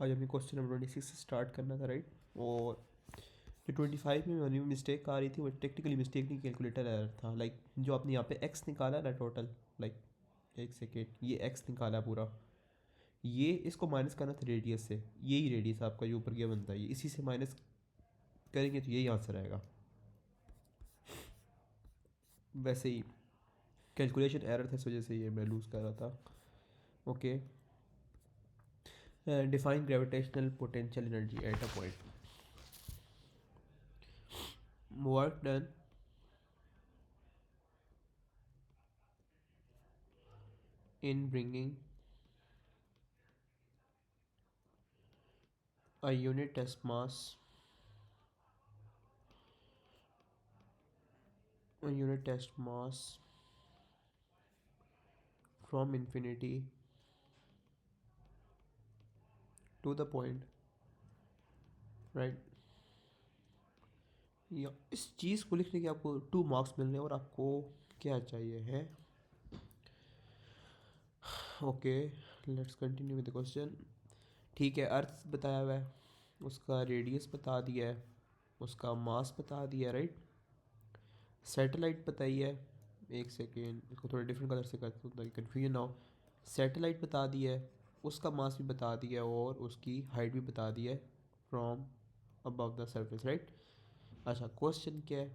आज हमें question number 26 से स्टार्ट करना था, राइट। और जो 25 में हमें मिस्टेक आ रही थी वो टेक्निकली मिस्टेक नहीं, कैलकुलेटर एरर था। लाइक जो आपने यहाँ पे एक्स निकाला ना टोटल, लाइक एक सेकेंड, ये एक्स निकाला पूरा, ये इसको माइनस करना था रेडियस से। यही रेडियस आपका जो ऊपर गया बनता है, ये इसी से माइनस करेंगे तो यही आंसर आएगा। वैसे ही कैलकुलेशन एरर था, इस वजह से ये मैं लूज़ कर रहा था। Okay, define gravitational potential energy at a point. Work done in bringing a unit test mass from infinity to the point, right। या इस चीज़ को लिखने के आपको 2 मार्क्स मिल रहे हैं और आपको क्या चाहिए है। Okay, let's continue with the question. ठीक है, अर्थ बताया हुआ है, उसका रेडियस बता दिया है, उसका मास बता दिया है, राइट। सैटेलाइट बताई है, एक सेकेंड इसको थोड़ा डिफरेंट कलर से करते हैं ताकि कन्फ्यूजन ना हो। सैटेलाइट बता दिया है, उसका मास भी बता दिया है और उसकी हाइट भी बता दिया है from above the surface, right. अच्छा, क्वेश्चन क्या है,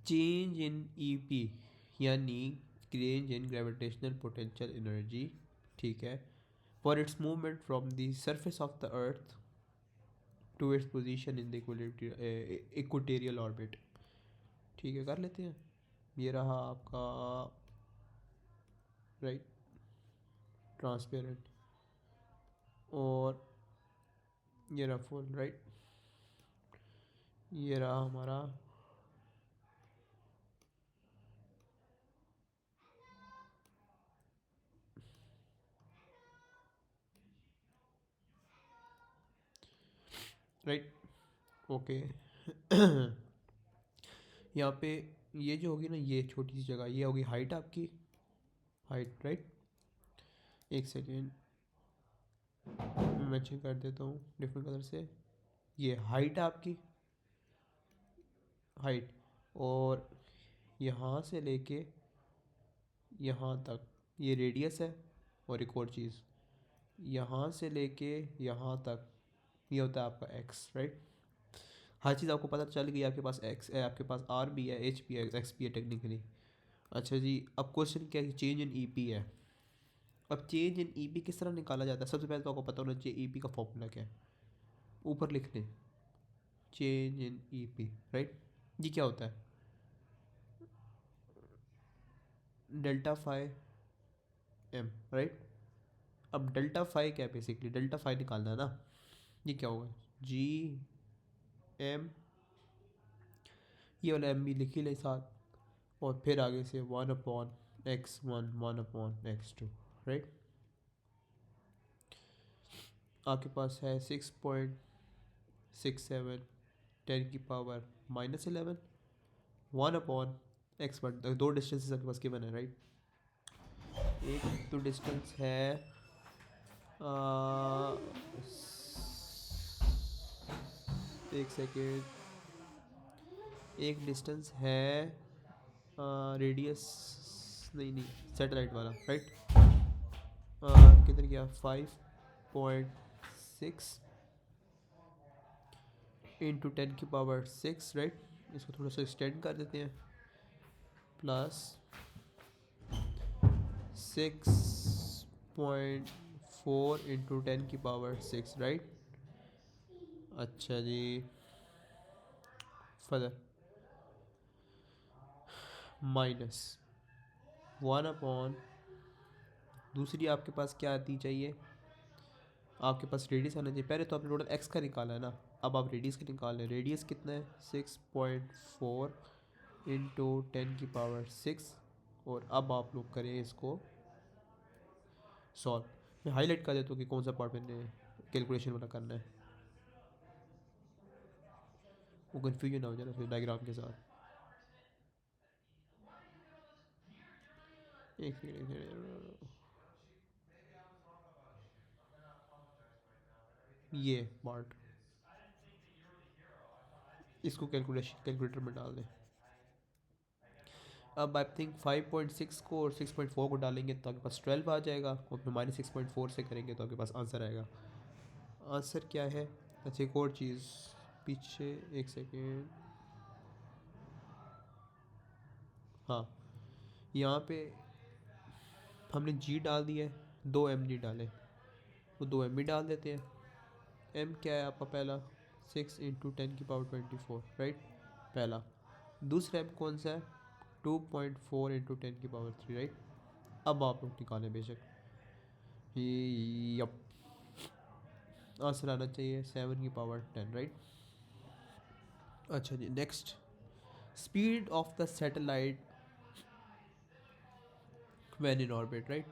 चेंज इन ईपी यानी change in gravitational potential energy, ठीक है, for its movement from the surface of the earth to its position in the equatorial orbit. ठीक है, कर लेते हैं। ये रहा आपका, राइट, ट्रांसपेरेंट, और ये रहा फुल, राइट। ये रहा हमारा राइट। ओके, यहाँ पे ये जो होगी ना, ये छोटी सी जगह, ये होगी हाइट आपकी, हाइट, राइट। एक सेकेंड मैं चेक कर देता हूँ डिफरेंट कलर से। ये हाइट आपकी, हाइट, और यहाँ से लेके यहाँ तक ये रेडियस है। और एक और चीज़, यहाँ से लेके यहाँ तक ये होता है आपका एक्स, राइट। हर चीज़ आपको पता चल गई, आपके पास एक्स है, आपके पास आर भी है, एच भी है, एक्स भी है टेक्निकली। अच्छा जी, अब क्वेश्चन क्या है, चेंज इन ईपी है। अब चेंज इन ईपी किस तरह निकाला जाता है, सबसे पहले तो आपको पता होना चाहिए ईपी का फॉर्मूला क्या है, ऊपर लिख लें, चेंज इन ईपी, राइट। ये क्या होता है, डेल्टा फाइव एम, राइट। अब डेल्टा फाइव क्या है, बेसिकली डेल्टा फाइव निकालना है ना। ये क्या होगा, जी एम, ये वाला एम भी लिख ही ले साथ, और फिर आगे से 1/x1, 1/x2, राइट। आपके पास है 6.67 10⁻⁻11, 1/x1, दो डिस्टेंसेस आपके पास गिवन है, राइट। एक तो डिस्टेंस है आ, एक सेकेंड, एक डिस्टेंस है रेडियस, नहीं नहीं, सैटेलाइट वाला, राइट। किधर गया, 5.6 इंटू 10⁻6, राइट। इसको थोड़ा सा एक्सटेंड कर देते हैं, प्लस 6.4 इंटू 10⁻6, राइट। अच्छा जी, फर्दर माइनस 1/, दूसरी आपके पास क्या आती चाहिए, आपके पास रेडियस आना चाहिए। पहले तो आपने टोटल एक्स का निकाला है ना, अब आप रेडियस का निकाल रहे हैं। रेडियस कितना है, 6.4 इंटू 10⁻6, और अब आप लोग करें इसको सॉल्व। मैं हाईलाइट कर देता हूँ कि कौन सा पार्ट मैंने कैलकुलेशन वाला करना है, वो कन्फ्यूजन ना हो जाए ना फिर डायग्राम के साथ। एक सेकेंड, ये पार्ट, इसको कैलकुलेटर में डाल दें। अब आई थिंक 5.6 को और 6.4 को डालेंगे तो आपके पास 12 आ जाएगा, और फिर -6.4 से करेंगे तो आपके पास आंसर आएगा। आंसर क्या है? अच्छा एक और चीज़, पीछे एक सेकेंड, हाँ यहाँ पे हमने जी डाल दिया है, 2m नहीं डाले, वो 2m भी डाल देते हैं। m क्या है आपका पहला? 6 × 10⁻24, राइट, पहला। दूसरा m कौन सा है? 2.4 × 10⁻3, राइट। अब आप लोग निकालें बेशक, यप, आंसर आना चाहिए 7⁻10, राइट। अच्छा जी, next, speed of the satellite when in orbit, right.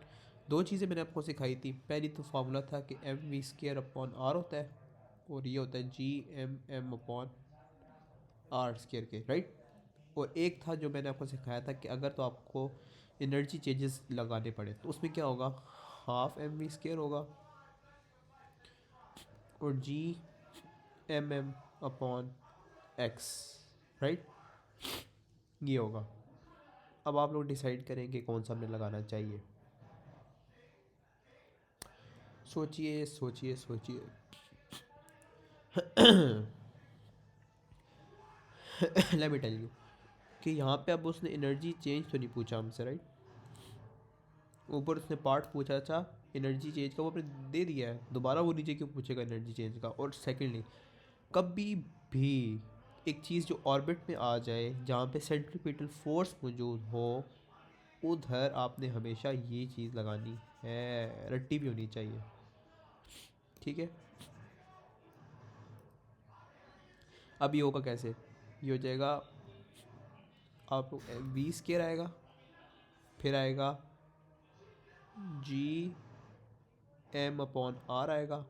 दो चीज़ें मैंने आपको सिखाई थी। पहली तो फार्मूला था कि mv² / r होता है, और ये होता है Gmm/r² के, राइट। और एक था जो मैंने आपको सिखाया था कि अगर तो आपको एनर्जी चेंजेस लगाने पड़े तो उसमें क्या होगा, ½ mv² होगा, और Gmm/x, राइट, ये होगा। अब आप लोग डिसाइड करेंगे कौन सा हमें लगाना चाहिए। सोचिए सोचिए सोचिए। लेट मी टेल यू कि यहाँ पे अब उसने एनर्जी चेंज तो नहीं पूछा हमसे, राइट। ऊपर उसने पार्ट पूछा था एनर्जी चेंज का, वो आपने दे दिया है, दोबारा वो नीचे क्यों पूछेगा एनर्जी चेंज का। और सेकेंडली, कभी भी एक चीज़ जो ऑर्बिट में आ जाए जहाँ पे सेंट्रीपिटल फोर्स मौजूद हो, उधर आपने हमेशा ये चीज़ लगानी है, रट्टी भी होनी चाहिए, ठीक है। अब ये होगा कैसे? ये हो जाएगा, आप v² आएगा, फिर आएगा Gm/r आएगा,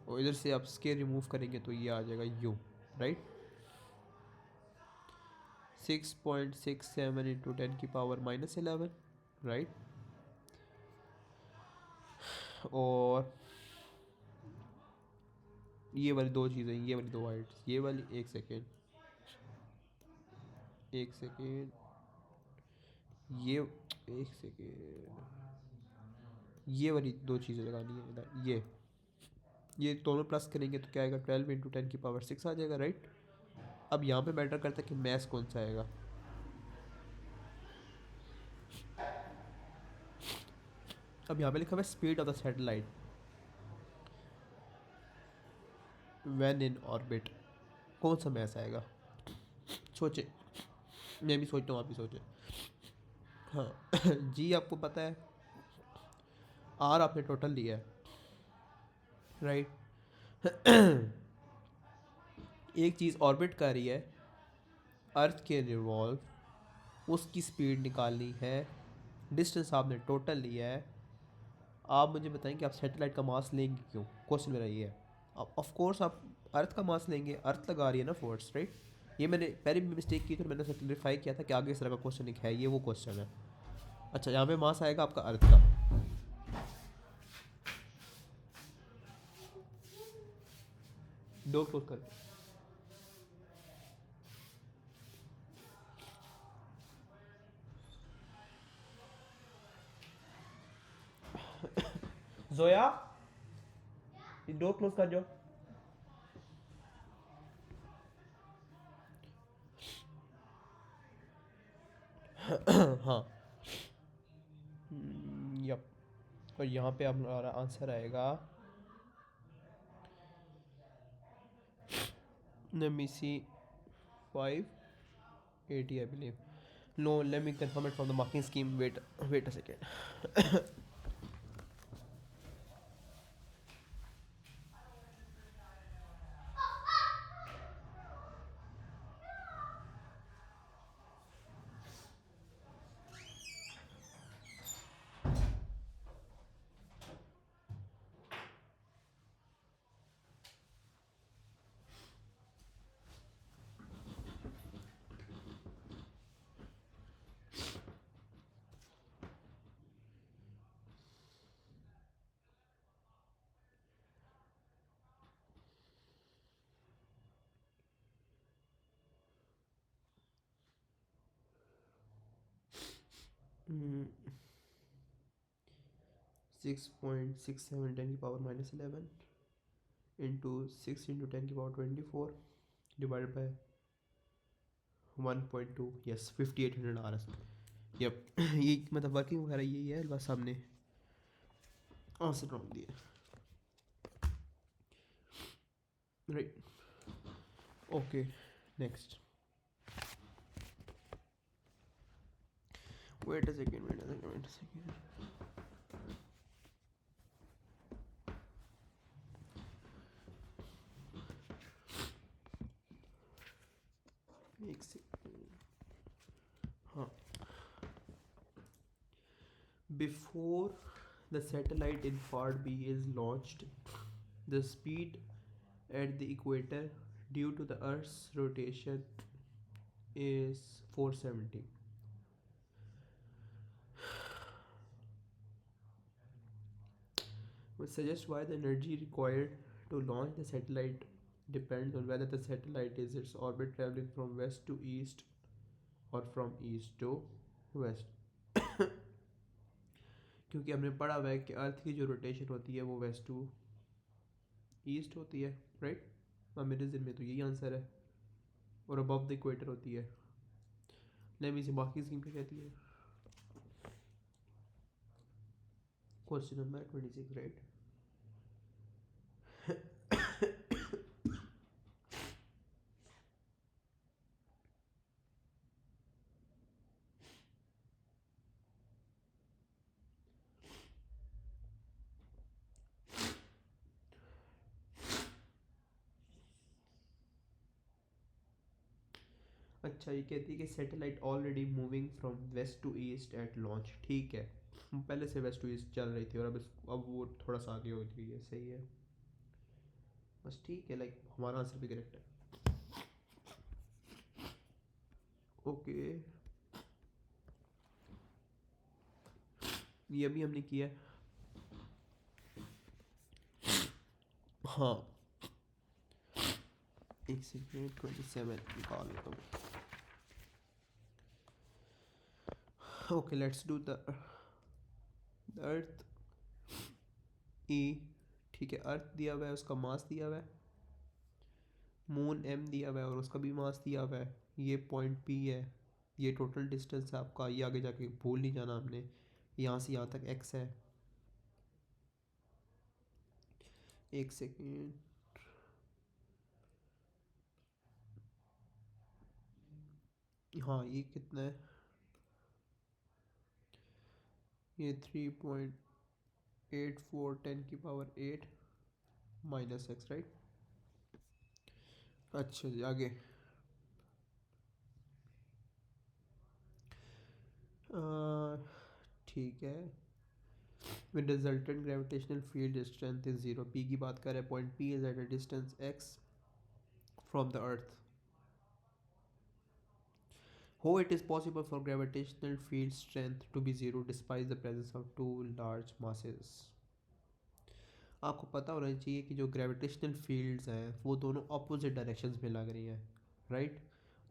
और इधर से आप स्केयर रिमूव करेंगे तो ये आ जाएगा u, राइट। 6.67 × 10⁻11, राइट। और ये वाली दो चीज़ें, ये वाली दो वाइट्स, ये वाली, एक सेकेंड, एक सेकेंड, ये, एक सेकेंड, ये वाली दो चीज़ें लगानी है इधर, ये दोनों प्लस करेंगे तो क्या आएगा, 12 × 10⁻6 आ जाएगा, राइट। अब यहाँ पे मैटर करता है कि मैथ कौन सा आएगा। अब यहाँ पे लिखा हुआ है speed of the satellite when in orbit, कौन सा मैथ आएगा? सोचे, मैं भी सोचता हूँ, आप भी सोचे। हाँ जी आपको पता है, आर आपने टोटल लिया है, राइट। एक चीज़ ऑर्बिट कर रही है अर्थ के रिवॉल्व, उसकी स्पीड निकालनी है, डिस्टेंस आपने टोटल लिया है। आप मुझे बताएं कि आप सैटेलाइट का मास लेंगे क्यों? क्वेश्चन मेरा ये है। आप ऑफ कोर्स आप अर्थ का मास लेंगे, अर्थ लगा रही है ना फोर्स, राइट। ये मैंने पहले भी मिस्टेक की, तो मैंने उसे क्लियरफाई किया था कि आगे इस तरह का क्वेश्चन एक है, ये वो क्वेश्चन है। अच्छा, यहाँ पे मास आएगा आपका अर्थ का। डोर क्लोज कर, जोया डोर क्लोज कर जो। हाँ, यप। और यहाँ पे हमारा आंसर आएगा, let me see, 580 I believe. No, let me confirm it from the marking scheme. Wait a second. 6.67 10 की पावर -11 इंटू 6 × 10 की power 24 divided by 1.2, yes 5800 RS। Yep ये मतलब वर्किंग वगैरह यही है, बस हमने आंसर रॉन्ग दिया, right. Okay, next. Wait a second, wait a second, wait a second. एक सेकेंड, हाँ। Before the satellite in part B is launched, the speed at the equator due to the Earth's rotation is 470. Which suggests why the energy required to launch the satellite depends on whether the satellite is its orbit traveling from west to east or from east to west. क्योंकि हमने पढ़ा हुआ है कि अर्थ की जो rotation होती है वो वेस्ट टू ईस्ट होती है, राइट। और मेरे ज़हन में तो यही आंसर है, और अबव द इक्वेटर होती है। लेमी से बाकी स्कीम क्या कहती है? Question number 26, right. अच्छा, ये कहती है कि satellite already moving from west to east at launch, ठीक है। पहले से वेस्ट टू ईस्ट चल रही थी और अब वो थोड़ा सा आगे हो गई है, सही है, बस ठीक है, लाइक हमारा आंसर भी करेक्ट है। ओके, ये भी हमने किया। हाँ, एक सेकेंड, 27 निकाल लेता हूँ। Okay, let's do the earth E, ठीक है। अर्थ दिया हुआ है, उसका मास दिया हुआ है। मून एम दिया हुआ है और उसका भी मास दिया हुआ है। ये पॉइंट पी है, ये टोटल डिस्टेंस है आपका। ये आगे जाके भूल नहीं जाना हमने, यहाँ से यहाँ तक एक्स है। एक सेकेंड, हाँ ये कितना है? ये 3.84 10 की पावर 8 -x, राइट। अच्छा जी, आगे। ठीक है। With resultant gravitational field strength is 0, P की बात कर रहे हैं। Point P is at a distance x from the earth. How it is possible for gravitational field strength to be zero despite the presence of two large masses? आपको पता होना चाहिए कि जो ग्रेविटेशनल फील्ड्स हैं वो दोनों अपोजिट डायरेक्शंस में लग रही हैं, राइट।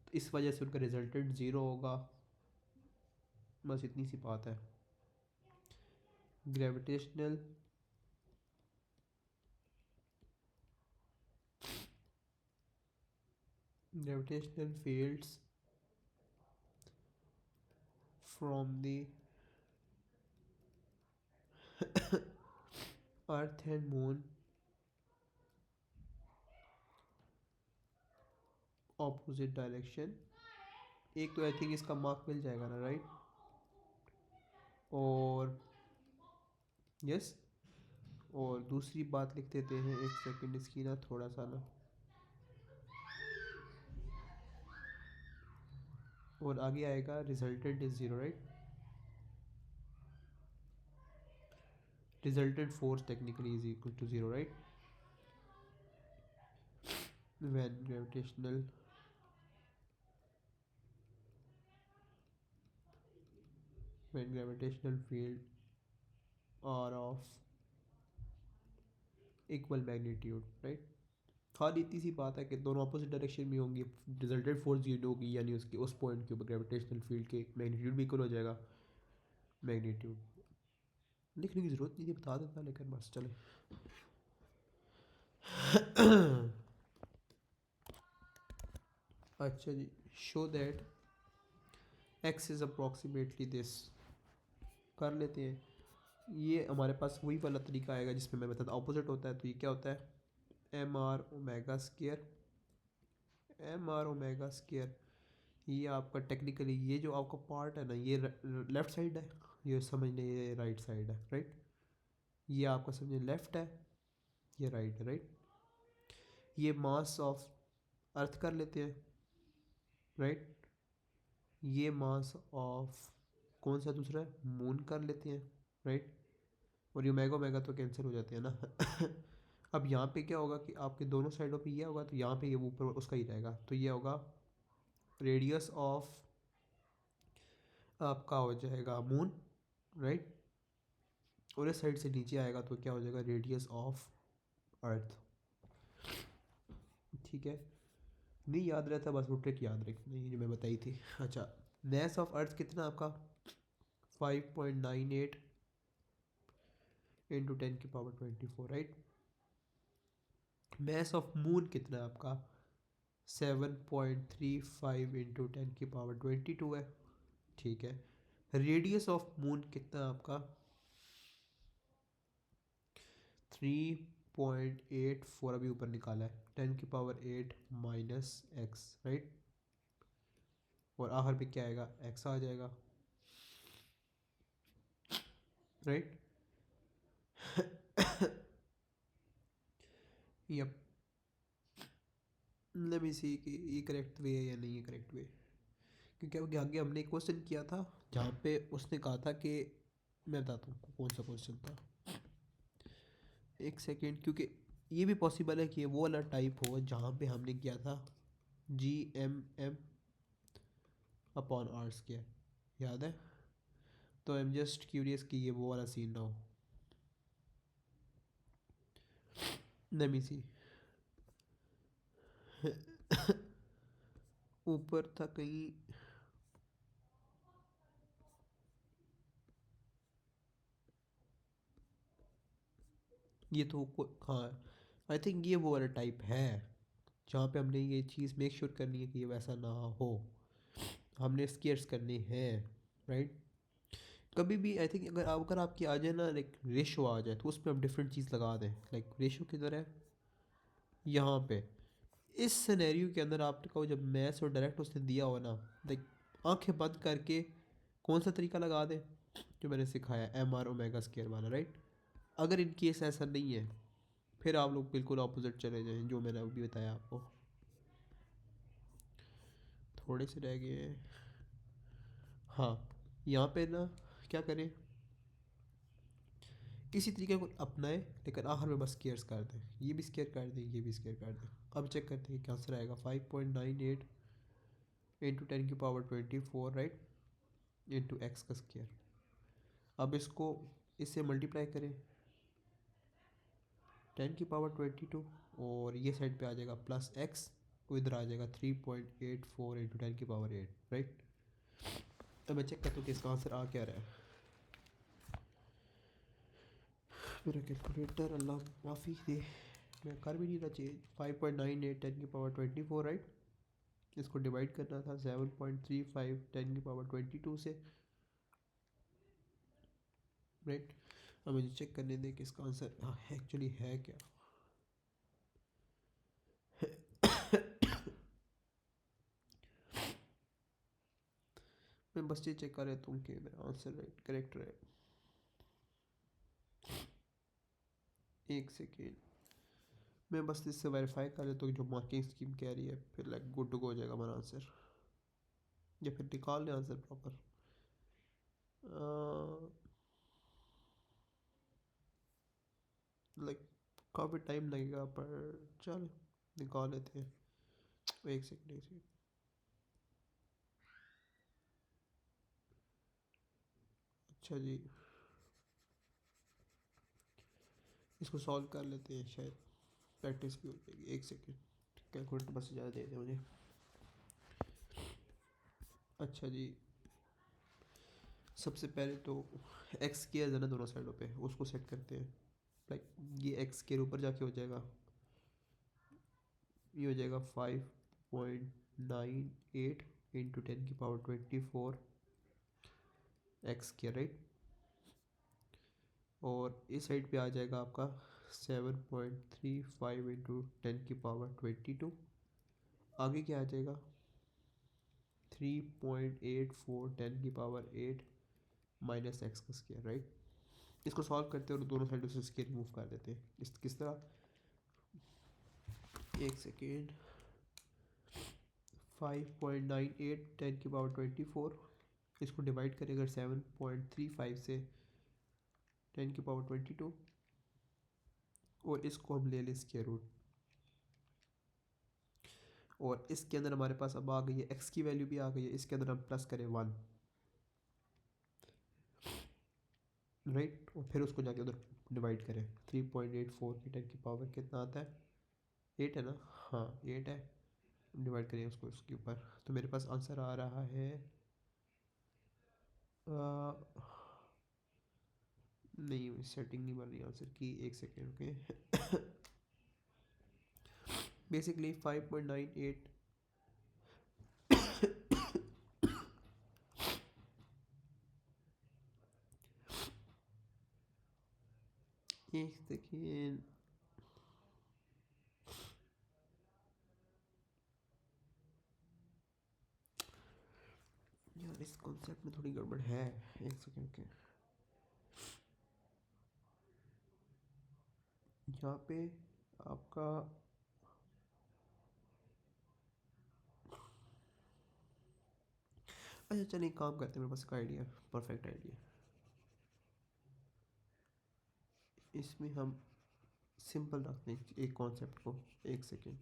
तो इस वजह से उनका रिजल्टेंट ज़ीरो होगा, बस इतनी सी बात है। Gravitational gravitational fields from the earth and moon opposite direction. एक तो आई थिंक इसका मार्क मिल जाएगा ना, राइट। और यस, और दूसरी बात लिख देते हैं, एक सेकंड, इसकी ना थोड़ा सा ना, और आगे आएगा resultant is zero, right. Resultant force technically is equal to zero, right. when gravitational when gravitational field are of equal magnitude, right। खाली इतनी सी बात है कि दोनों अपोजिट डायरेक्शन में होंगी, रिजल्टेंट फोर्स जीरो होगी, यानी उसके उस पॉइंट के ऊपर ग्रेविटेशनल फील्ड के मैग्नीट्यूड भी इक्वल हो जाएगा। मैग्नीट्यूड लिखने की ज़रूरत नहीं थी, बता देता, लेकिन बस चले। अच्छा जी, show that X is approximately this, कर लेते हैं। ये हमारे पास वही वाला तरीका आएगा जिसमें मैं बताता ऑपोजिट होता है। तो ये क्या होता है, M R omega square, m are omega square. ये आपका टेक्निकली ये जो आपका पार्ट है ना, ये लेफ़्ट साइड है, ये समझने ये राइट साइड है, राइट। ये आपका समझे लेफ़्ट है, ये राइट है, राइट। ये मास ऑफ अर्थ कर लेते हैं, राइट। ये मास ऑफ कौन सा दूसरा है, मून कर लेते हैं, राइट। और ये ओमेगा ओमेगा तो कैंसिल हो जाते हैं ना। अब यहाँ पे क्या होगा कि आपके दोनों साइडों पे ये होगा, तो यहाँ पे ये ऊपर उसका ही रहेगा, तो ये होगा रेडियस ऑफ आपका हो जाएगा मून, राइट। और इस साइड से नीचे आएगा तो क्या हो जाएगा, रेडियस ऑफ अर्थ, ठीक है। नहीं याद रहता, बस वो ट्रिक याद रखनी जो मैं बताई थी। अच्छा, मैस ऑफ अर्थ कितना आपका 5.98 into 10⁻²4, right. Mass of moon कितना है आपका 7.35 इंटू 10⁻22 है, ठीक है। रेडियस ऑफ मून कितना है आपका 3.84, अभी ऊपर निकाला है, 10⁸ माइनस एक्स, राइट। और आखिर पे क्या आएगा, एक्स आ जाएगा, right. Yup, late me see कि ये करेक्ट वे है या नहीं है करेक्ट वे। क्योंकि अब आगे हमने एक क्वेश्चन किया था जहाँ पे उसने कहा था कि, मैं बताता हूँ कौन सा क्वेश्चन था, एक सेकेंड। क्योंकि ये भी पॉसिबल है कि वो वाला टाइप हो जहाँ पे हमने किया था GMM अपॉन आर स्क्वायर, याद है। तो आई एम जस्ट क्यूरियस कि ये वो वाला सीन ना हो। लेट मी सी, ऊपर था कहीं, ये तो हाँ, आई थिंक ये वो वाला टाइप है जहाँ पे हमने ये चीज़ मेक श्योर करनी है कि ये वैसा ना हो, हमने स्केयर्स करने हैं, राइट। कभी भी आई थिंक अगर आपकी आ जाए ना, लाइक रेशो आ जाए, तो उस पर हम डिफरेंट चीज़ लगा दें, लाइक रेशो किधर है, यहाँ पे। इस सिनेरियो के अंदर आपको जब मैथ्स और डायरेक्ट उसने दिया हो ना, लाइक आंखें बंद करके कौन सा तरीका लगा दें जो मैंने सिखाया, एम आर ओमेगा स्केयर वाला, राइट। अगर इन केस ऐसा नहीं है, फिर आप लोग बिल्कुल ऑपोजिट चले जाएं जो मैंने अभी बताया आपको। थोड़े से रह गए हैं, हाँ। यहाँ पे ना क्या करें, इसी तरीके को अपनाएं, लेकिन आखिर में बस स्केयर्स कर दें, ये भी स्केयर कर दें, ये भी स्केयर कर दें। अब चेक करते हैं क्या आंसर आएगा, 5.98 इंटू 10⁻24, राइट, इंटू एक्स का स्केयर। अब इसको इससे मल्टीप्लाई करें 10⁻22, और ये साइड पे आ जाएगा प्लस एक्स, तो इधर आ जाएगा 3.84 इंटू 10⁸8, राइट। तो मैं चेक करता हूँ कि इसका आंसर आ क्या रहा है। मेरा कैलकुलेटर अल्लाह माफ़ी दे, मैं कर भी नहीं रहा चेंज। 5.98 10⁻24, राइट। इसको डिवाइड करना था 7.35 10⁻22 से, राइट। अब मुझे चेक करने दें कि इसका आंसर एक्चुअली है क्या। मैं बस ये चेक कर रहा हूँ कि मेरा आंसर राइट करेक्ट रहे। एक सेकेंड, मैं बस इससे वेरीफाई कर लेता हूँ जो मार्किंग स्कीम कह रही है, फिर लाइक गुड टू गो हो जाएगा हमारा आंसर, या फिर निकाल लें आंसर प्रॉपर। लाइक काफ़ी टाइम लगेगा, पर चल निकाल लेते हैं। एक सेकेंड, एक सेकेंड। अच्छा जी, इसको सॉल्व कर लेते हैं, शायद प्रैक्टिस भी हो जाएगी। एक सेकेंड, कैलकुलेटर बस ज़्यादा दे दे मुझे। अच्छा जी, सबसे पहले तो एक्स की है ना दोनों साइडों पे, उसको सेट करते हैं। लाइक ये एक्स के ऊपर जाके हो जाएगा, ये हो जाएगा 5.98 इंटू 10⁻24 एक्स के, राइट। और इस साइड पे आ जाएगा आपका 7.35 इंटू 10⁻22। आगे क्या आ जाएगा 3.84 10⁸8 माइनस एक्स का स्केयर, राइट। इसको सॉल्व करते हैं और दोनों साइडों से स्केयर रिमूव कर देते हैं। इस किस तरह, एक सेकेंड, 5.98 10⁻24, इसको डिवाइड करें अगर 7.35 से 10⁻22, और इसको हम ले लें स्केयर रूट, और इसके अंदर हमारे पास अब आ गई है एक्स की वैल्यू भी आ गई है, इसके अंदर हम प्लस करें 1, राइट। और फिर उसको जाके उधर डिवाइड करें, 3.84 की 10 कितना आता है, 8 है ना, हाँ 8 है। डिवाइड करें उसको इसके ऊपर, तो मेरे पास आंसर आ रहा है नहीं सेटिंग नहीं बन रही आंसर की, एक सेकेंड के। बेसिकली 5.98, एक सेकेंड, यार इस कॉन्सेप्ट में थोड़ी गड़बड़ है, एक सेकेंड के। यहाँ पे आपका अच्छा चलिए काम करते हैं, मेरे पास एक आइडिया, परफेक्ट आइडिया। इसमें हम सिंपल रखते हैं एक कॉन्सेप्ट को, एक सेकेंड,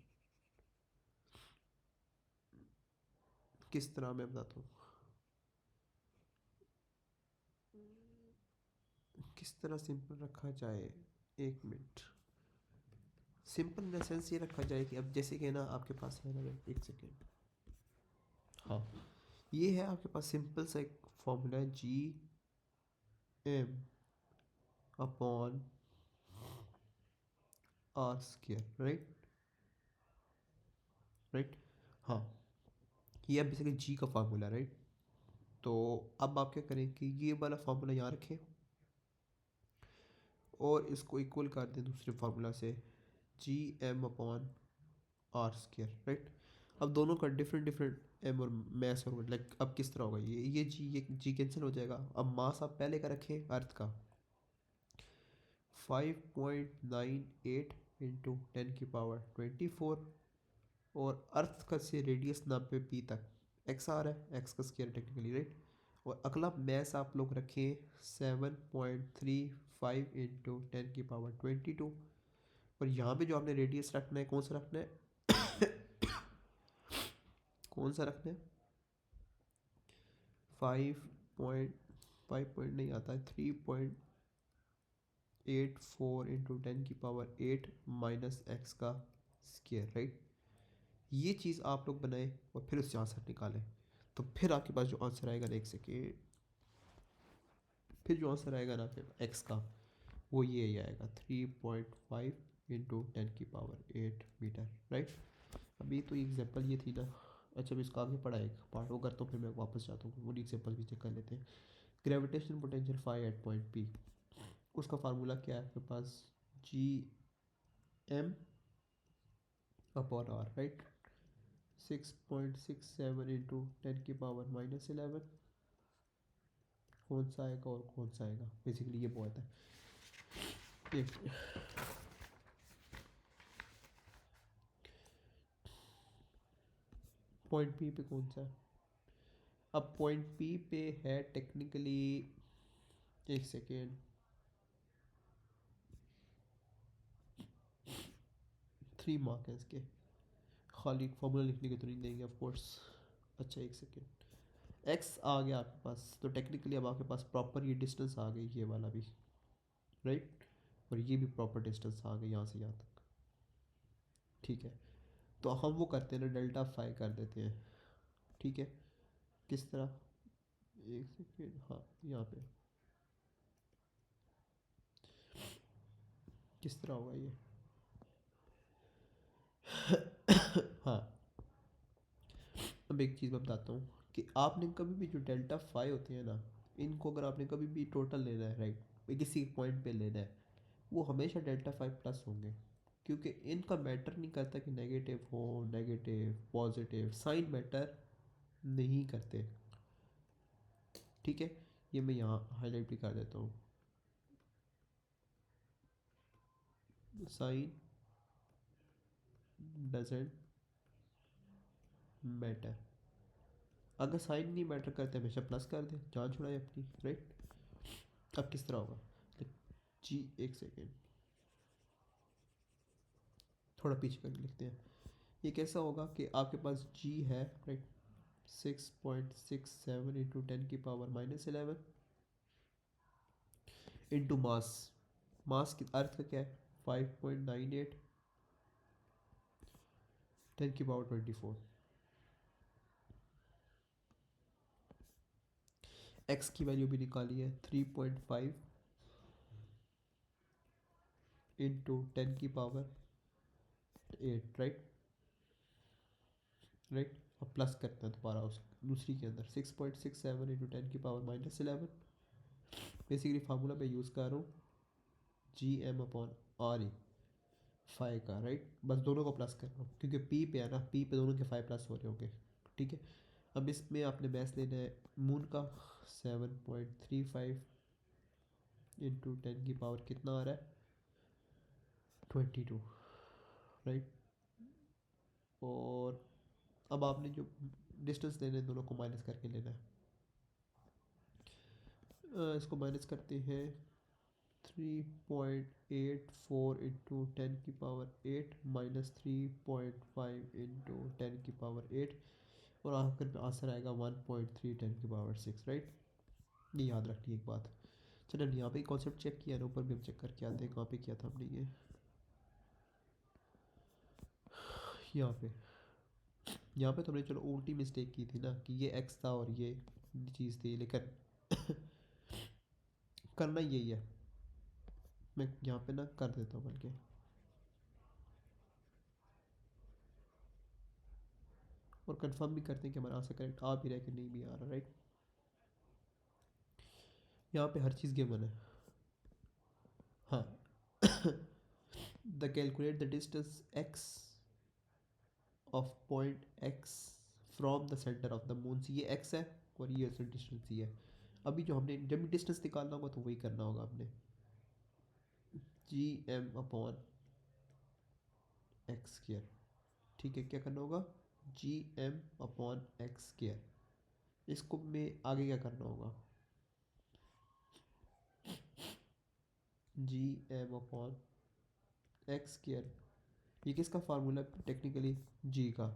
किस तरह मैं बताता हूँ, किस तरह सिंपल रखा जाए, एक minute. Simple in the sense ये रखा जाए कि अब जैसे कि ना आपके पास है ना, एक सेकेंड, हाँ ये है आपके पास सिंपल सा एक फॉर्मूला है, G/r², राइट, राइट, हाँ ये अब बेसिकली जी का फार्मूला, राइट। तो अब आप क्या करें कि ये वाला फार्मूला यहाँ रखें और इसको इक्वल कर दें दूसरे फार्मूला से, G/r², राइट। अब दोनों का डिफरेंट डिफरेंट एम और मैस और लाइक अब किस तरह होगा, ये जी कैंसिल हो जाएगा। अब मास आप पहले का रखें अर्थ का 5.98 इंटू 10⁻24, और अर्थ का से रेडियस नाम पे पी तक एक्स आ रहा है, एक्स का स्क्वायर टेक्निकली, राइट। और अगला मैस आप लोग रखें 7.35 इंटू 10⁻22, और यहाँ पे जो आपने रेडियस रखना है कौन सा रखना है, कौन सा रखना है, 5.5 नहीं आता है, 3.84 इंटू 10⁸8 माइनस एक्स का स्क्वायर, राइट। ये चीज़ आप लोग बनाएं और फिर उससे आंसर निकालें, तो फिर आपके पास जो आंसर आएगा ना, एक सेकेंड, फिर जो आंसर आएगा ना फिर एक्स का, वो ये आएगा 3.5 इंटू 10⁸8 मीटर, राइट। अभी तो एग्जांपल ये थी ना, अच्छा मैं इसका आगे पढ़ा एक पार्ट वो करता हूँ, फिर मैं वापस जाता हूँ, वो एग्जांपल भी चेक कर लेते हैं। Gravitation potential phi at point P, उसका फार्मूला क्या है आपके पास, G/m/r, राइट। 6.67 इंटू 10⁻−11, कौन सा आएगा और कौन सा आएगा, बेसिकली ये बहुत है। एक पॉइंट पी पे कौन सा है, अब पॉइंट पी पे है टेक्निकली, एक सेकेंड, 3 मार्क है इसके, खाली फॉर्मूला लिखने के तो नहीं देंगे ऑफ कोर्स। अच्छा एक सेकेंड, एक्स आ गया आपके पास, तो टेक्निकली अब आपके पास प्रॉपर ये डिस्टेंस आ गई, ये वाला भी, राइट। और ये भी प्रॉपर डिस्टेंस आ गई यहाँ से यहाँ तक, ठीक है। तो हम वो करते हैं ना, डेल्टा फाई कर देते हैं, ठीक है। किस तरह, एक सेकेंड, हाँ यहाँ पे किस तरह होगा ये। हाँ, अब एक चीज़ मैं बताता हूँ कि आपने कभी भी जो डेल्टा फाई होते हैं ना, इनको अगर आपने कभी भी टोटल लेना है, राइट, किसी पॉइंट पे लेना है, वो हमेशा डेल्टा फाइव प्लस होंगे, क्योंकि इनका मैटर नहीं करता कि नेगेटिव हो, नेगेटिव पॉजिटिव साइन मैटर नहीं करते। ठीक है, ये मैं यहाँ हाईलाइट भी कर देता हूँ, साइन डजेंट मैटर। अगर साइन नहीं मैटर करते हमेशा प्लस कर दें, जान छुड़ाए अपनी, राइट। अब किस तरह होगा जी, एक सेकेंड, थोड़ा पीछे करके लिखते हैं। ये कैसा होगा कि आपके पास जी है, राइट, 6.67 इंटू 10⁻⁻11 इंटू मास। मास की अर्थ का क्या है, 5.98 10⁻24। एक्स की वैल्यू भी निकाली है, 3.5 इंटू 10⁻8, राइट। राइट, अब प्लस करते हैं दोबारा उस दूसरी के अंदर, 6.67 इंटू 10⁻11। बेसिकली फार्मूला मैं यूज़ कर रहा हूँ GM/RE, फाइव का, राइट। बस दोनों को प्लस कर रहा हूँ क्योंकि पी पे है ना, पी पे दोनों के फाइव प्लस हो रहे होंगे। ठीक है, अब इसमें आपने मैथ लेना है मून का, 7.35 इंटू 10 की पावर कितना आ रहा है, 22, राइट। और अब आपने जो डिस्टेंस लेना है दोनों को माइनस करके लेना है। इसको माइनस करते हैं, 3.84 इंटू 10⁻8 माइनस 3.5 इंटू 10⁻8, और आखिर में आंसर आएगा 1.3 10⁻6, राइट। ये याद रखनी एक बात। चलो यहाँ पे कॉन्सेप्ट चेक किया ना, ऊपर भी हम चेक करके आते हैं कहाँ पे किया था हमने ये, यहाँ पे। यहाँ पे तो हमने चलो उल्टी मिस्टेक की थी ना कि ये एक्स था और ये चीज़ थी, लेकिन करना यही है। मैं यहाँ पे ना कर देता हूँ बल्कि, और कंफर्म भी करते हैं कि हमारा आंसर करेक्ट आ भी रहा है कि नहीं भी आ रहा, राइट। यहाँ पे हर चीज़ गिवन है। हाँ, the calculate the distance x of point x from the centre of the moon. ये एक्स है और ये डिस्टेंस ये है। अभी जो हमने जब डिस्टेंस निकालना होगा तो वही करना होगा आपने, GM/x²। ठीक है, क्या करना होगा, GM/x²। इसको में आगे क्या करना होगा, GM/x²। ये किसका फार्मूला टेक्निकली, जी का।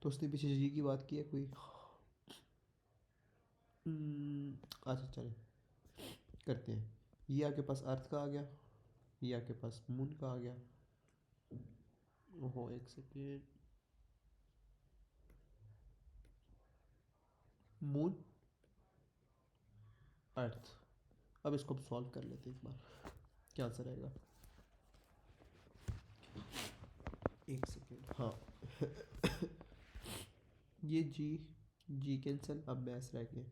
तो उसने पीछे जी की बात की है कोई, अच्छा चले करते हैं। ये आपके पास अर्थ का आ गया, ये आपके पास मून का आ गया। ओहो, एक सेकेंड, मून, अर्थ। अब इसको हम सॉल्व कर लेते हैं एक बार, क्या आंसर आएगा। एक सेकेंड, हाँ। ये जी, जी कैंसिल, अब मैथ्स रह गए।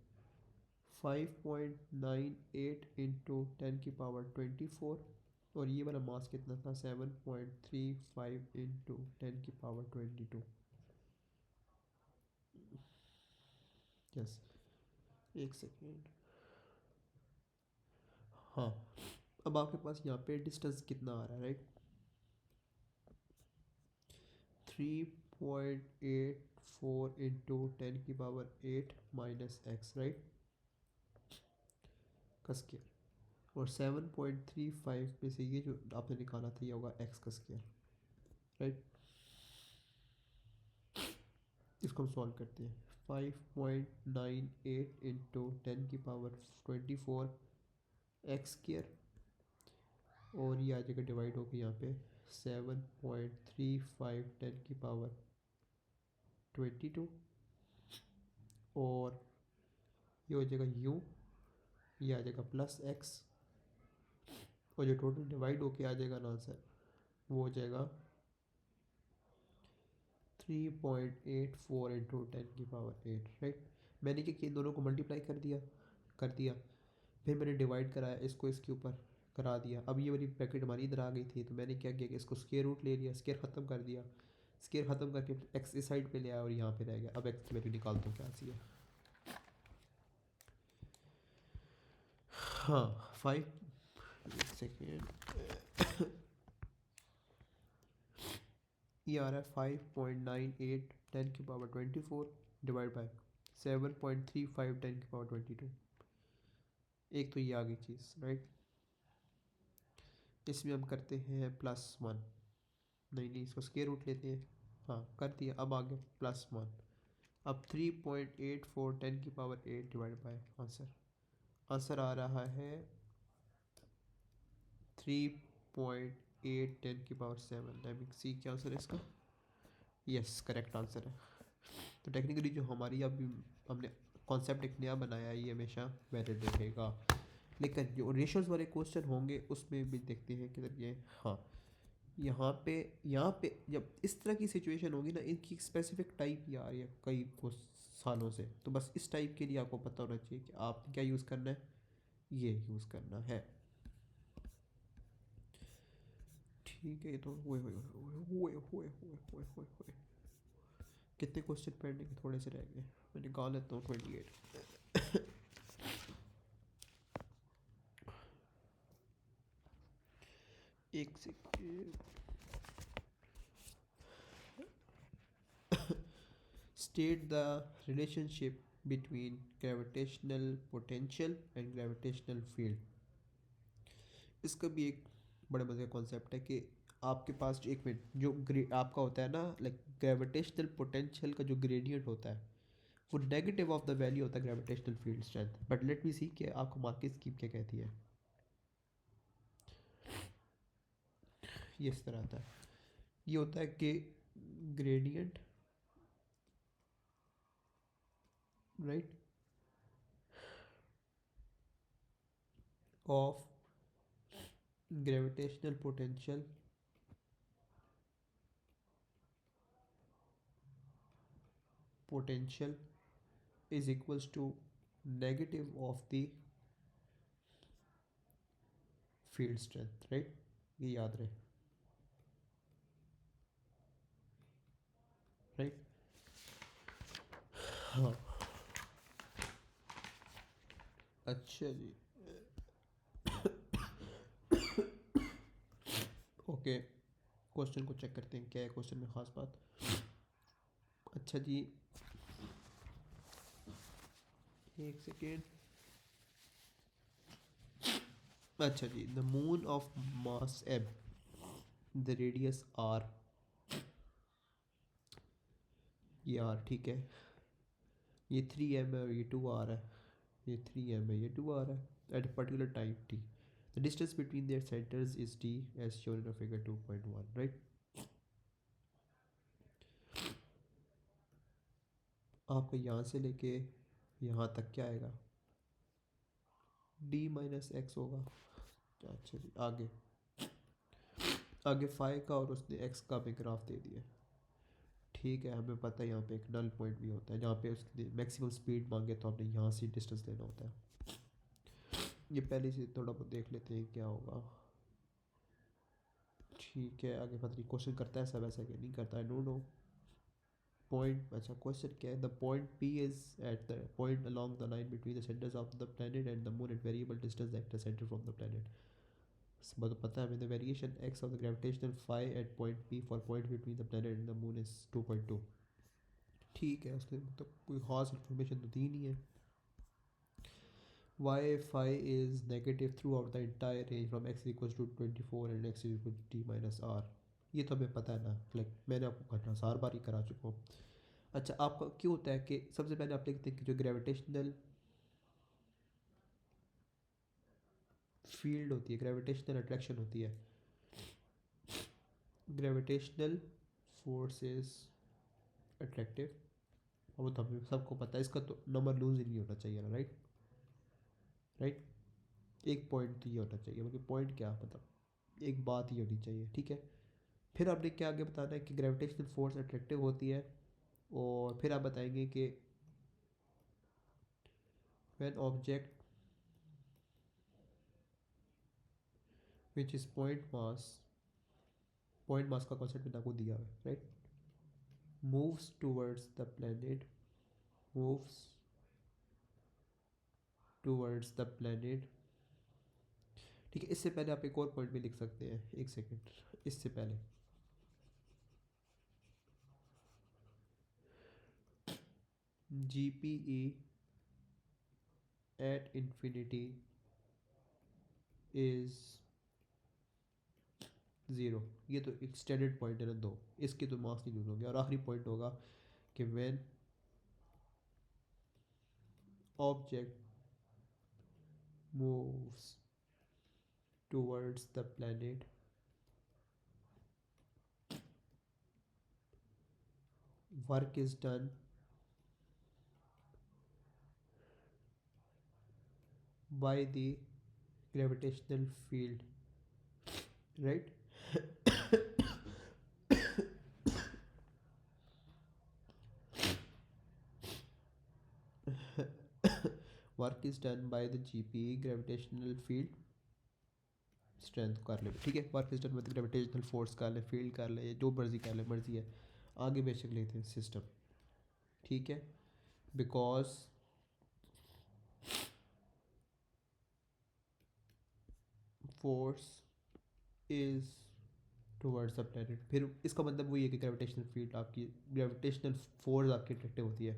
5.98 इंटू 10⁻24, और ये वाला मास कितना था, 7.35 इंटू 10⁻22। यस, एक सेकेंड, हाँ। अब आपके पास यहाँ पे डिस्टेंस कितना आ रहा है, right, 3.84 into 10⁻8 minus x, right, का स्केयर। और 7.35 में से ये जो आपने निकाला था ये होगा एक्स का स्केयर, राइट। इसको हम सॉल्व करते हैं, 5.98 इंटू 10⁻24 एक्स स्केयर, और ये आ जाएगा डिवाइड होकर यहाँ पे 7.35 10⁻22, और ये हो जाएगा u, ये आ जाएगा प्लस एक्स, और जो टोटल डिवाइड होके आ जाएगा ना आंसर वो हो जाएगा 3.84 इंटू 10⁸, राइट। मैंने क्या किया, दोनों को मल्टीप्लाई कर दिया, फिर मैंने डिवाइड कराया, इसको इसके ऊपर करा दिया। अब ये वाली ब्रैकेट हमारी इधर आ गई थी, तो मैंने क्या किया कि इसको स्क्वायर रूट ले लिया, स्क्वायर ख़त्म कर दिया, स्क्वायर ख़त्म करके एक्स इस साइड पे ले आया और यहाँ पे रह गया। अब एक्स की वैल्यू निकालता हूँ क्या सी है। हाँ 5, एक सेकेंड, ये आ रहा है 5.98 10⁻24 डिवाइड बाय 7.35 10⁻22। एक तो ये आ गई चीज़, राइट। इसमें हम करते हैं +1, नहीं इसको स्क्वायर रूट लेते हैं, हाँ कर दिया। अब आगे +1, अब 3.84 10⁻8 डिवाइड बाय आंसर, आंसर आ रहा है 3.8 10⁻7। आई मीन सी क्या आंसर है इसका, यस करेक्ट आंसर है। तो टेक्निकली जो हमारी अभी हमने कॉन्सेप्ट एक नया बनाया है ये हमेशा वैलिड रहेगा, लेकिन जो रेशोज़ वाले क्वेश्चन होंगे उसमें भी देखते हैं कि ये हाँ यहाँ पे जब इस तरह की सिचुएशन होगी ना, इनकी स्पेसिफिक टाइप ही आ रही है कई कुछ सालों से, तो बस इस टाइप के लिए आपको पता होना चाहिए कि आपने क्या यूज़ करना है, ये यूज़ करना है। ठीक है, तो हुए कितने क्वेश्चन पेंडिंग, थोड़े से रह गए, मैं निकाल लेता हूँ 28। एक second, state the relationship between gravitational potential and gravitational field। इसका भी एक बड़े मज़े का कॉन्सेप्ट है कि आपके पास जो एक मिनट जो आपका होता है ना, लाइक ग्रेविटेशनल पोटेंशियल का जो ग्रेडियंट होता है वो नेगेटिव ऑफ द वैल्यू होता है gravitational field strength. But let me see कि आपको मार्केट स्कीम क्या कहती है। ये इस तरह आता है, ये होता है कि gradient, right, of gravitational potential is equals to negative of the field strength, right. ये याद रहे, राइट। हाँ अच्छा जी, ओके क्वेश्चन को चेक करते हैं क्या है क्वेश्चन में ख़ास बात। अच्छा जी, एक सेकेंड, अच्छा जी, the moon of mass M, the radius R, ये आर ठीक है, ये 3m है और ये 2r है, ये 3m है, ये 2r है, eight a particular time t, the distance between their centers is d as shown in a figure 2.1, right। आपका यहाँ से लेके यहाँ तक क्या आएगा, d माइनस एक्स होगा। अच्छा जी, आगे आगे फाइव का और उसने एक्स का भी ग्राफ दे दिया, ठीक है। हमें पता है यहाँ पे एक नल पॉइंट भी होता है जहाँ पे उसकी मैक्सिमम स्पीड मांगे तो हमने यहाँ से डिस्टेंस लेना होता है। ये पहले से थोड़ा बहुत देख लेते हैं क्या होगा, ठीक है। आगे पता नहीं क्वेश्चन करता है सब ऐसा कि नहीं करता, आई डोंट नो। पॉइंट, अच्छा क्वेश्चन क्या है, the point P is at the point along the line between the centres of the planet and the moon at variable distance at the centre from the planet. मतलब पता है हमें, the variation x of the gravitational phi at point P for point between the planet and the moon is 2.2। ठीक है, उसने मतलब कोई खास इन्फॉर्मेशन तो दी नहीं है। y phi is negative throughout the entire range from x equals to 24 and x is equal to t minus r। ये तो हमें पता है ना, लाइक मैंने आपको घटना सार बार ही करा चुका हूँ। अच्छा, आपका क्यों होता है कि सबसे पहले आप लिखते हैं कि जो ग्रेविटेशनल फील्ड होती है, ग्रेविटेशनल अट्रैक्शन होती है, ग्रेविटेशनल फोर्स इज अट्रैक्टिव वो तो हमें सबको पता है, इसका तो नंबर लूज ही नहीं होना चाहिए ना, राइट। राइट। एक पॉइंट तो ये होना चाहिए, बल्कि पॉइंट क्या मतलब एक बात ही होनी चाहिए, ठीक है। फिर आपने क्या आगे बताना है कि ग्रेविटेशनल फोर्स अट्रैक्टिव होती है, और फिर आप बताएंगे कि when object which is point mass का कॉन्सेप्ट मैंने आपको दिया है, right. Moves towards the planet, moves towards the planet, ठीक है। इससे पहले आप एक और पॉइंट भी लिख सकते हैं, एक सेकेंड, इससे पहले G P E at infinity is zero. ये तो एक स्टैंडर्ड पॉइंट है ना, दो, इसके तो मार्क्स नहीं लूज होंगे। और आखिरी पॉइंट होगा कि when object moves towards the planet work is done by the gravitational field, right. Work is done by the G P gravitational field strength कर ले, ठीक है। Work is done by the gravitational force कर ले, field कर ले, जो मर्जी कर ले, मर्जी है। आगे बेशक लेते हैं सिस्टम, ठीक है। Because force is towards the planet, फिर इसका मतलब वही है कि ग्रेविटेशनल फील्ड आपकी, ग्रेविटेशनल फोर्स आपकी अट्रैक्टिव होती है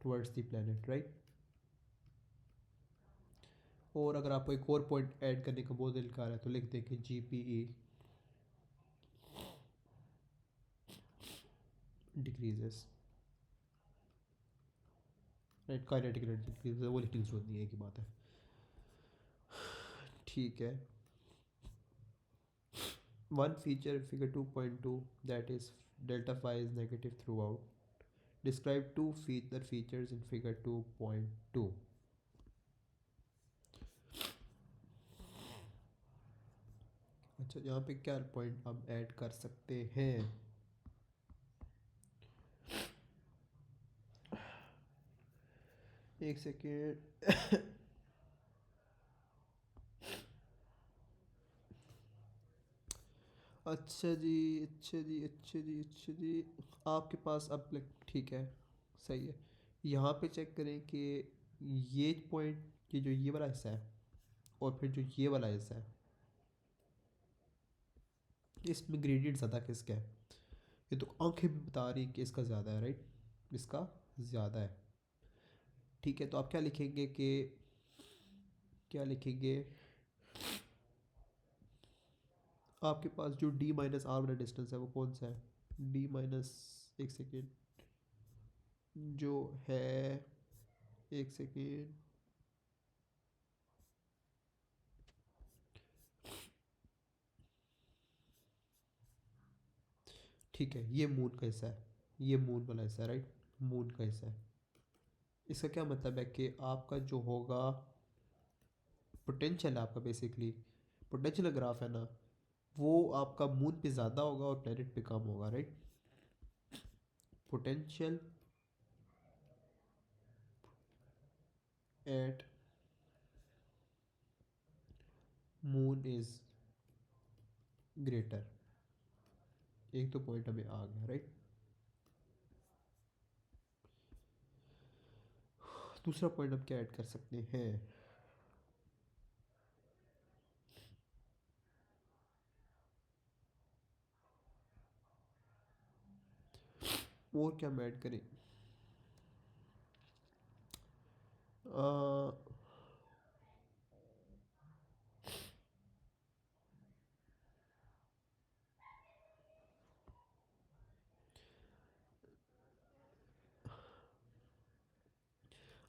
टूवर्ड्स द प्लेनेट, राइट। और अगर आपको एक और पॉइंट ऐड करने का बहुत दिल कर रहा है तो लिख दें कि G P E decreases, right. Kinetic energy decreases, वो लिखने की जरूरत नहीं है, की बात है, ठीक है। One feature figure 2.2 that is delta phi is negative throughout, describe to feature features in figure 2.2। अच्छा, यहाँ पे क्या पॉइंट हम ऐड कर सकते हैं, एक सेकेंड। अच्छा जी, अच्छा जी, अच्छा जी, अच्छा जी, आपके पास अब ठीक है, सही है। यहाँ पे चेक करें कि ये पॉइंट, ये जो ये वाला हिस्सा है और फिर जो ये वाला हिस्सा है, इसमें ग्रेडियंट ज़्यादा किसका है, ये तो आंखें भी बता रही कि इसका ज़्यादा है, राइट। इसका ज़्यादा है, ठीक है। तो आप क्या लिखेंगे कि, क्या लिखेंगे, आपके पास जो डी माइनस आर वाला डिस्टेंस है वो कौन सा है, डी माइनस, एक सेकेंड, जो है, एक सेकेंड, ठीक है। ये मून का हिस्सा है, ये मून वाला हिस्सा है, राइट। मून का हिस्सा है। इसका क्या मतलब है कि आपका जो होगा पोटेंशियल है आपका, बेसिकली पोटेंशियल ग्राफ है ना, वो आपका मून पे ज़्यादा होगा और प्लेनेट पे कम होगा, right. Potential at moon is greater, एक तो पॉइंट हमें आ गया, राइट। दूसरा पॉइंट हम क्या ऐड कर सकते हैं, और क्या हम ऐड करें, आ,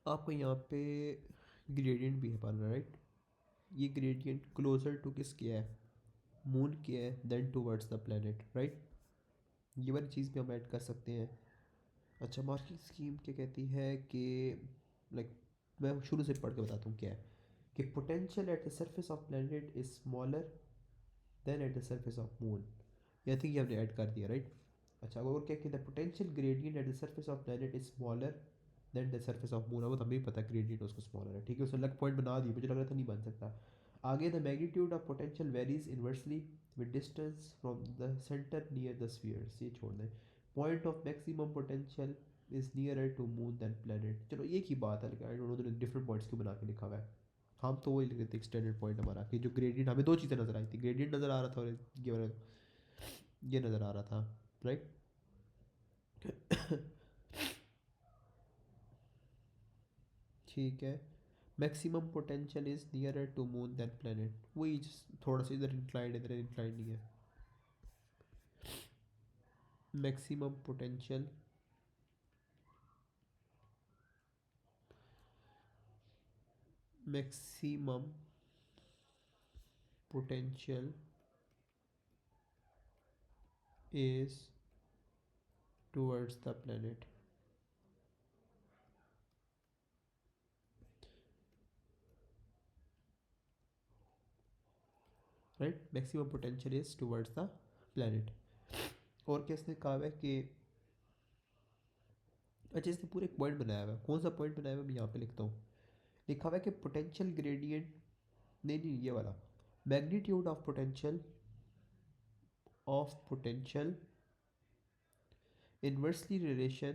आपको यहाँ पे ग्रेडियंट भी है पाना, राइट। ये ग्रेडियंट क्लोजर टू किस किया है, मून किया है, then towards the planet, right. ये वाली चीज़ भी हम ऐड कर सकते हैं। अच्छा, मार्किंग स्कीम क्या कहती है कि लाइक मैं शुरू से पढ़ के बताता हूँ क्या है कि potential at the surface of planet is smaller than at the surface of moon. I think ये हमने ऐड कर दिया राइट। अच्छा, और क्या कहता है potential gradient at the surface of planet is smaller than the surface of moon. अब तो हमें भी पता है ग्रेडियंट उसको स्मॉलर है, ठीक है, उसने अलग पॉइंट बना दी, मुझे लग रहा था नहीं बन सकता। आगे the magnitude of potential varies inversely with distance from the centre near the spheres, ये छोड़ दें। Point of maximum potential is nearer to moon than planet. चलो एक ही बात है, लेकिन I don't know different points क्यों बना के लिखा हुआ है। हम तो वही लिख रहे थे एक्सटेंडेड पॉइंट हमारा कि जो ग्रेडियंट, हमें दो चीज़ें नज़र आई थी, ग्रेडियंट नज़र आ रहा था और ये नज़र आ रहा था राइट। ठीक है, maximum potential is nearer to moon than planet, वही थोड़ा सा इधर इंक्लाइंड इधर इंक्लाइंड नहीं है। Maximum potential maximum potential is towards the planet, right. Maximum potential is towards the planet. और क्या इसने कहा है कि अच्छा, इसने पूरे एक पॉइंट बनाया हुआ है, कौन सा पॉइंट बनाया हुआ है मैं यहाँ पे लिखता हूँ। लिखा हुआ है कि पोटेंशियल ग्रेडियंट, नहीं नहीं ये वाला, magnitude of potential inversely relation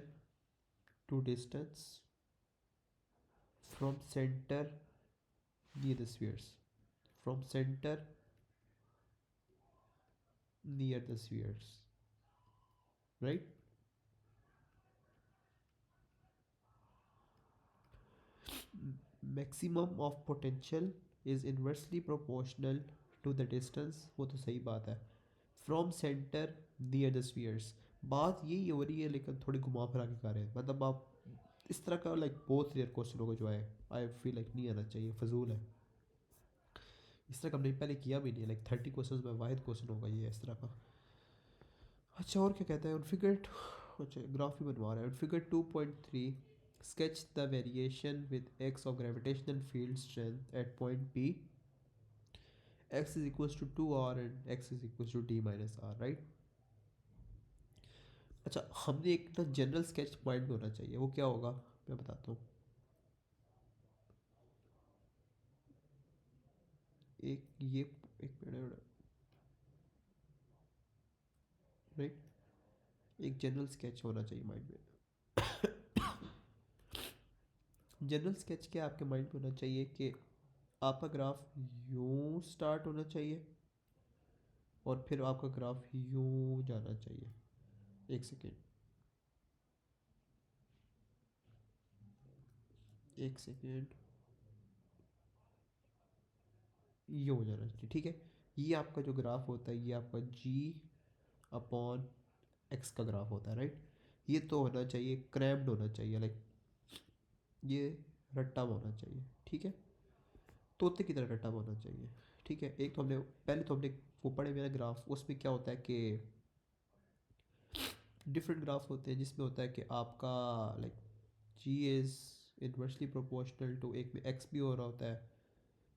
to distance from center near the spheres, from center near the spheres, right। maximum of potential is inversely proportional to the distance, वो तो सही बात है, from center near the spheres। बात यही हो रही है लेकिन थोड़ी घुमा फिरा के कर रहे हैं, मतलब आप इस तरह का लाइक बहुत रेयर क्वेश्चन होगा जो है आई फील लाइक नहीं आना चाहिए, फजूल है। इस तरह का हमने पहले किया भी नहीं, लाइक 30 क्वेश्चन में वाहिद क्वेश्चन होगा ये इस तरह का। अच्छा, और क्या कहता है उन फिगर, अच्छा ग्राफ भी बनवा रहा है। Figure 2.3 sketch the variation with x of gravitational field strength at point P, x is equals to 2r and x is equals to d minus r, right। अच्छा, हमने एक ना जनरल स्केच माइंड में होना चाहिए, वो क्या होगा मैं बताता हूँ। एक ये एक मिनट, राइट, एक जनरल स्केच होना चाहिए माइंड में। जनरल स्केच क्या आपके माइंड में होना चाहिए कि आपका ग्राफ यूं स्टार्ट होना चाहिए और फिर आपका ग्राफ यूं जाना चाहिए। एक सेकेंड, एक सेकेंड, ये हो जाना चाहिए, ठीक है। ये आपका जो ग्राफ होता है ये आपका जी अपॉन एक्स का ग्राफ होता है, राइट। ये तो होना चाहिए, क्रैम्ड होना चाहिए, लाइक ये रट्टा होना चाहिए, ठीक है, तोते की तरह रट्टा होना चाहिए, ठीक है। एक तो हमने पहले तो हमने वो पढ़े मेरा ग्राफ, उसमें क्या होता है कि डिफरेंट ग्राफ होते हैं जिसमें होता है कि आपका like G is inversely proportional to, एक में एक्स भी हो रहा होता है,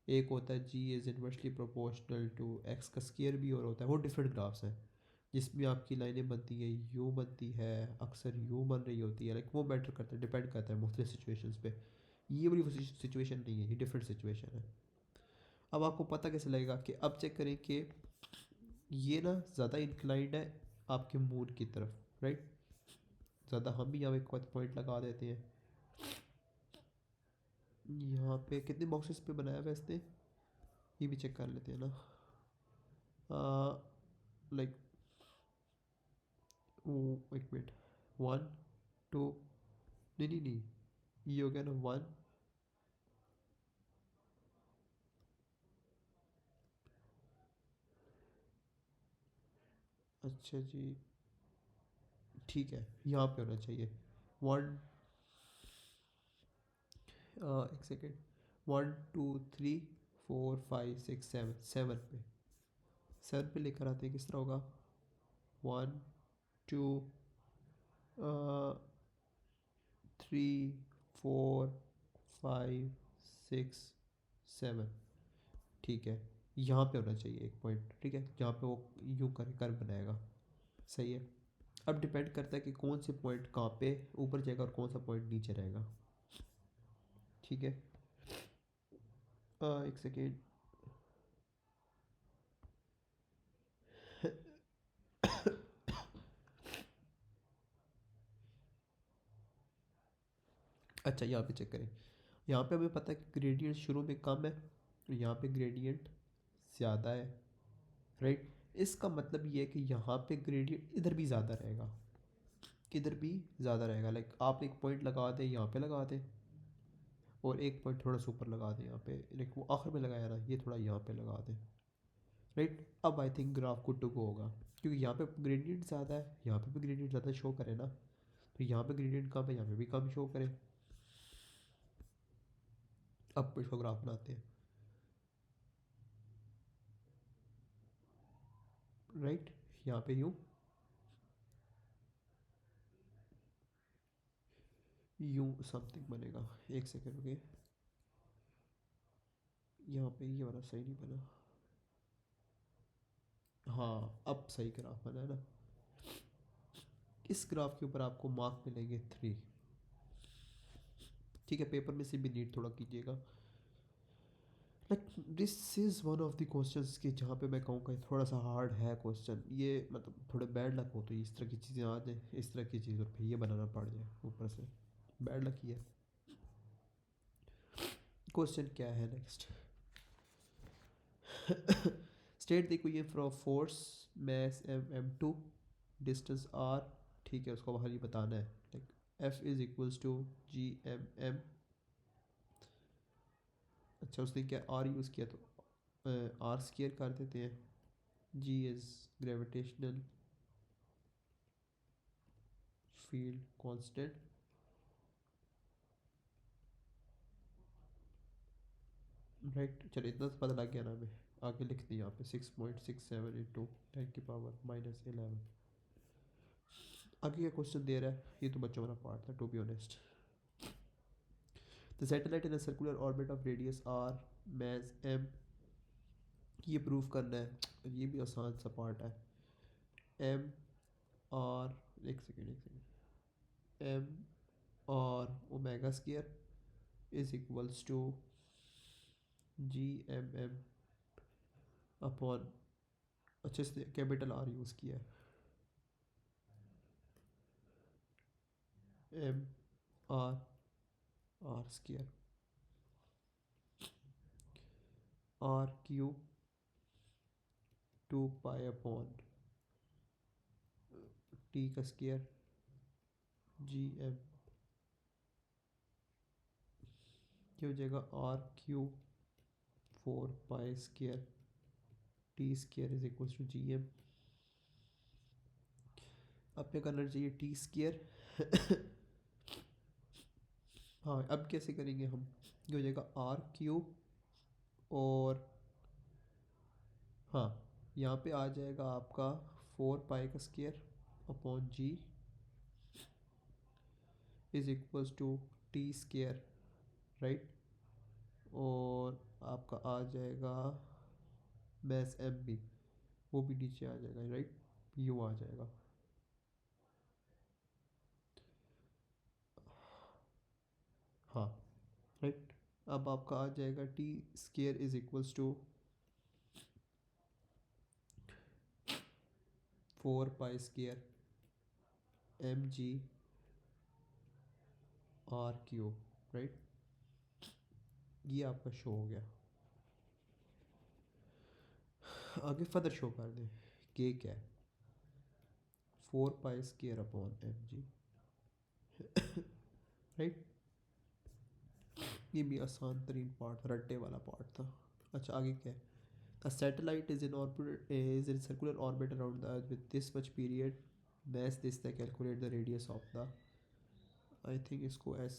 एक होता है G is inversely proportional to X का स्केयर भी हो रहा होता है, वो डिफरेंट ग्राफ्स हैं जिसमें आपकी लाइनें बनती है यू बनती है, अक्सर यू बन रही होती है, लाइक वो मैटर करता है, डिपेंड करता है मुख्तलिफ सिचुएशंस पे। ये वाली सिचुएशन नहीं है, ये डिफरेंट सिचुएशन है। अब आपको पता कैसे लगेगा कि अब चेक करें कि ये ना ज़्यादा इंक्लाइंड है आपके मूड की तरफ, राइट। ज़्यादा हम भी यहाँ एक पॉइंट लगा देते हैं। यहाँ पे कितने बॉक्सेस पे बनाया हुआ है इसने, ये भी चेक कर लेते हैं ना। लाइक एक मिनट, 1 2, नहीं नहीं नहीं, ये हो गया ना 1, अच्छा जी, ठीक है, यहाँ पे होना चाहिए 1, एक सेकेंड, 1 2 3 4 5 6 7, 7 पे, 7 पे लेकर आते हैं, किस तरह होगा 1 2, 3 4 5 6 7, ठीक है। यहाँ पे होना चाहिए एक पॉइंट, ठीक है, जहाँ पे वो यूँ कर कर बनाएगा, सही है। अब डिपेंड करता है कि कौन से पॉइंट कहाँ पे ऊपर जाएगा और कौन सा पॉइंट नीचे रहेगा, ठीक है। एक सेकेंड। अच्छा, यहाँ पे चेक करें। यहाँ पे हमें पता है कि ग्रेडियंट शुरू में कम है, तो यहाँ पे ग्रेडियंट ज़्यादा है, राइट। इसका मतलब ये है कि यहाँ पे ग्रेडियंट इधर भी ज़्यादा रहेगा, इधर भी ज़्यादा रहेगा। लाइक आप एक पॉइंट लगा दें, यहाँ पे लगा दें, और एक पॉइंट थोड़ा सा ऊपर लगा दें यहाँ पे, लाइक वो आखिर में लगाया ना, ये थोड़ा यहाँ पे लगा दें, राइट। अब I think graph good to go होगा, क्योंकि यहाँ पे ग्रेडियंट ज़्यादा है, यहाँ पे भी ग्रेडियंट ज़्यादा शो करे ना, तो यहाँ पे ग्रेडियंट कम है, यहाँ पे भी कम शो करे। अब इसको ग्राफ बनाते हैं, राइट। यहाँ पे यूँ यूँ समथिंग बनेगा, एक सेकेंड रुके। यहाँ पे ये वाला सही नहीं बना, हाँ अब सही ग्राफ बना है ना। इस ग्राफ के ऊपर आपको मार्क मिलेंगे 3, ठीक है। पेपर में से भी नीट थोड़ा कीजिएगा। Like this is one of the questions कि जहाँ पे मैं कहूँगा थोड़ा सा हार्ड है क्वेश्चन ये, मतलब थोड़े बैड लक हो तो इस तरह की चीज़ें आ जाए, इस तरह की चीज़ और फिर ये बनाना पड़ जाए, ऊपर से बैड लक ही है। क्वेश्चन क्या है next? State the equation for force mass m2 distance r, ठीक है, उसको बाहर ये बताना है। Like F is equals to G M M. अच्छा, उसने क्या r यूज़ किया, तो r स्क्वायर कर देते हैं। g is gravitational field constant, right. चलो इतना तो पता लग गया ना हमें। आगे लिखते हैं यहाँ पे 6.67 इंटू 10⁻11। आगे क्या क्वेश्चन दे रहा है, ये तो बच्चों वाला पार्ट था to be honest. The satellite in a circular orbit of radius R mass M, ये प्रूव करना है, ये भी आसान सा पार्ट है। एम और एक सेकेंड एम और omega square is equals to G M M upon, अच्छे से कैपिटल आर यूज़ किया है, M R R square R cube 2 pi upon T का स्क्वायर जी एम, क्या हो जाएगा, R cube 4 pi square T square is equal to G M. अब क्या करना चाहिए, टी स्क्वायर हाँ अब कैसे करेंगे हम, ये हो जाएगा आर क्यूब, और हाँ यहाँ पे आ जाएगा आपका 4 पाई का square upon G is equals to T square, right. और आपका आ जाएगा मैस एम भी, वो भी नीचे आ जाएगा, राइट, यू आ जाएगा। हाँ, राइट। अब आपका आ जाएगा T square is equals to 4 pi square M G R cube, right. ये आपका शो हो गया। आगे फर्दर शो कर दें के क्या है, 4 pi square upon M G, right. ये भी आसान तरीन पार्ट, रट्टे वाला पार्ट था। अच्छा आगे क्या है, a satellite is in circular orbit around the earth with this much period mass this the calculate the radius of the, I think इसको एस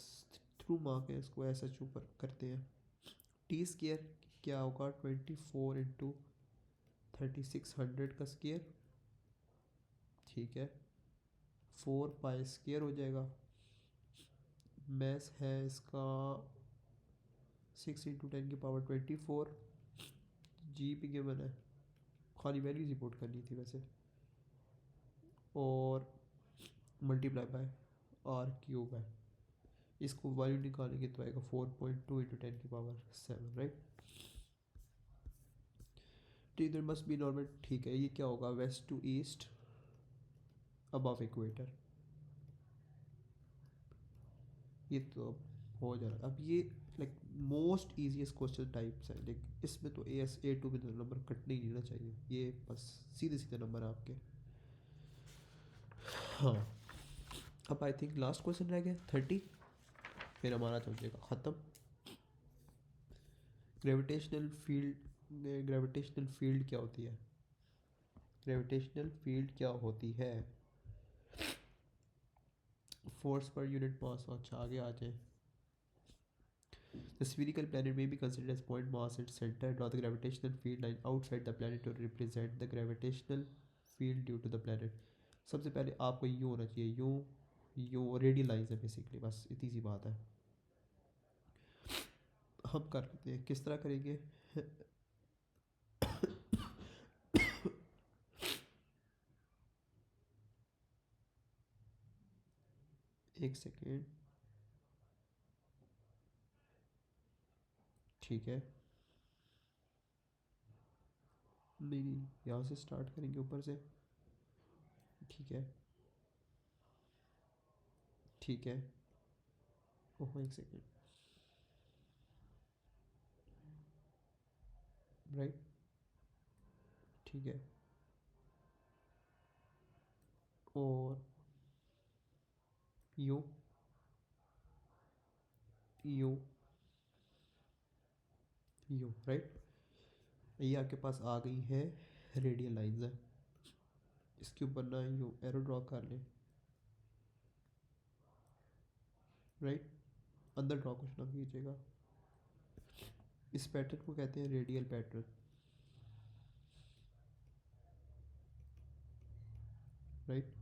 थ्रू मार्क है, इसको एस एच ऊपर करते हैं। टी स्केयर क्या होगा, 24 इंटू 3600 का square, ठीक है। 4 पाई स्केयर हो जाएगा मैस है इसका 6 × 10⁻24 जी पे गिवन है, खाली वैल्यूज रिपोर्ट करनी थी वैसे, और मल्टीप्लाई बाय आर क्यूब है। इसको वैल्यू निकालेंगे तो आएगा 4.2 × 10⁻7, राइट। तो इधर मस्ट बी नॉर्मल, ठीक है। ये क्या होगा, west to east above equator. ये तो हो जा रहा। अब ये like most easiest question types है, लेकिन इसमें तो A2 में तो नंबर कटने ही नहीं ना चाहिए, ये बस सीधे सीधे नंबर है आपके। हाँ, अब आई थिंक लास्ट क्वेश्चन रह गया 30, फिर हमारा चल जाएगा ख़त्म। ग्रेविटेशनल फील्ड क्या होती है? ग्रेविटेशनल फील्ड क्या होती है? Force per unit mass. अच्छा, आगे आ जाए। The spherical planet may be considered as point mass at center. Draw the gravitational field line outside the planet to represent the gravitational field due to the planet. सबसे पहले आपको यूँ होना चाहिए, यूँ रेडियल लाइंस है बेसिकली, बस इतनी सी बात है। हम कर लेते हैं, किस तरह करेंगे? एक सेकेंड, ठीक है। नहीं, यहाँ से स्टार्ट करेंगे ऊपर से, ठीक है ठीक है। ओह एक सेकेंड, राइट, ठीक है। और यू यू यू, राइट। ये आपके पास आ गई है रेडियल लाइंस है, इसके ऊपर ना यू एरो ड्रॉ कर लें, राइट। अंदर ड्रॉ कुछ ना कीजिएगा। इस पैटर्न को कहते हैं रेडियल पैटर्न, राइट।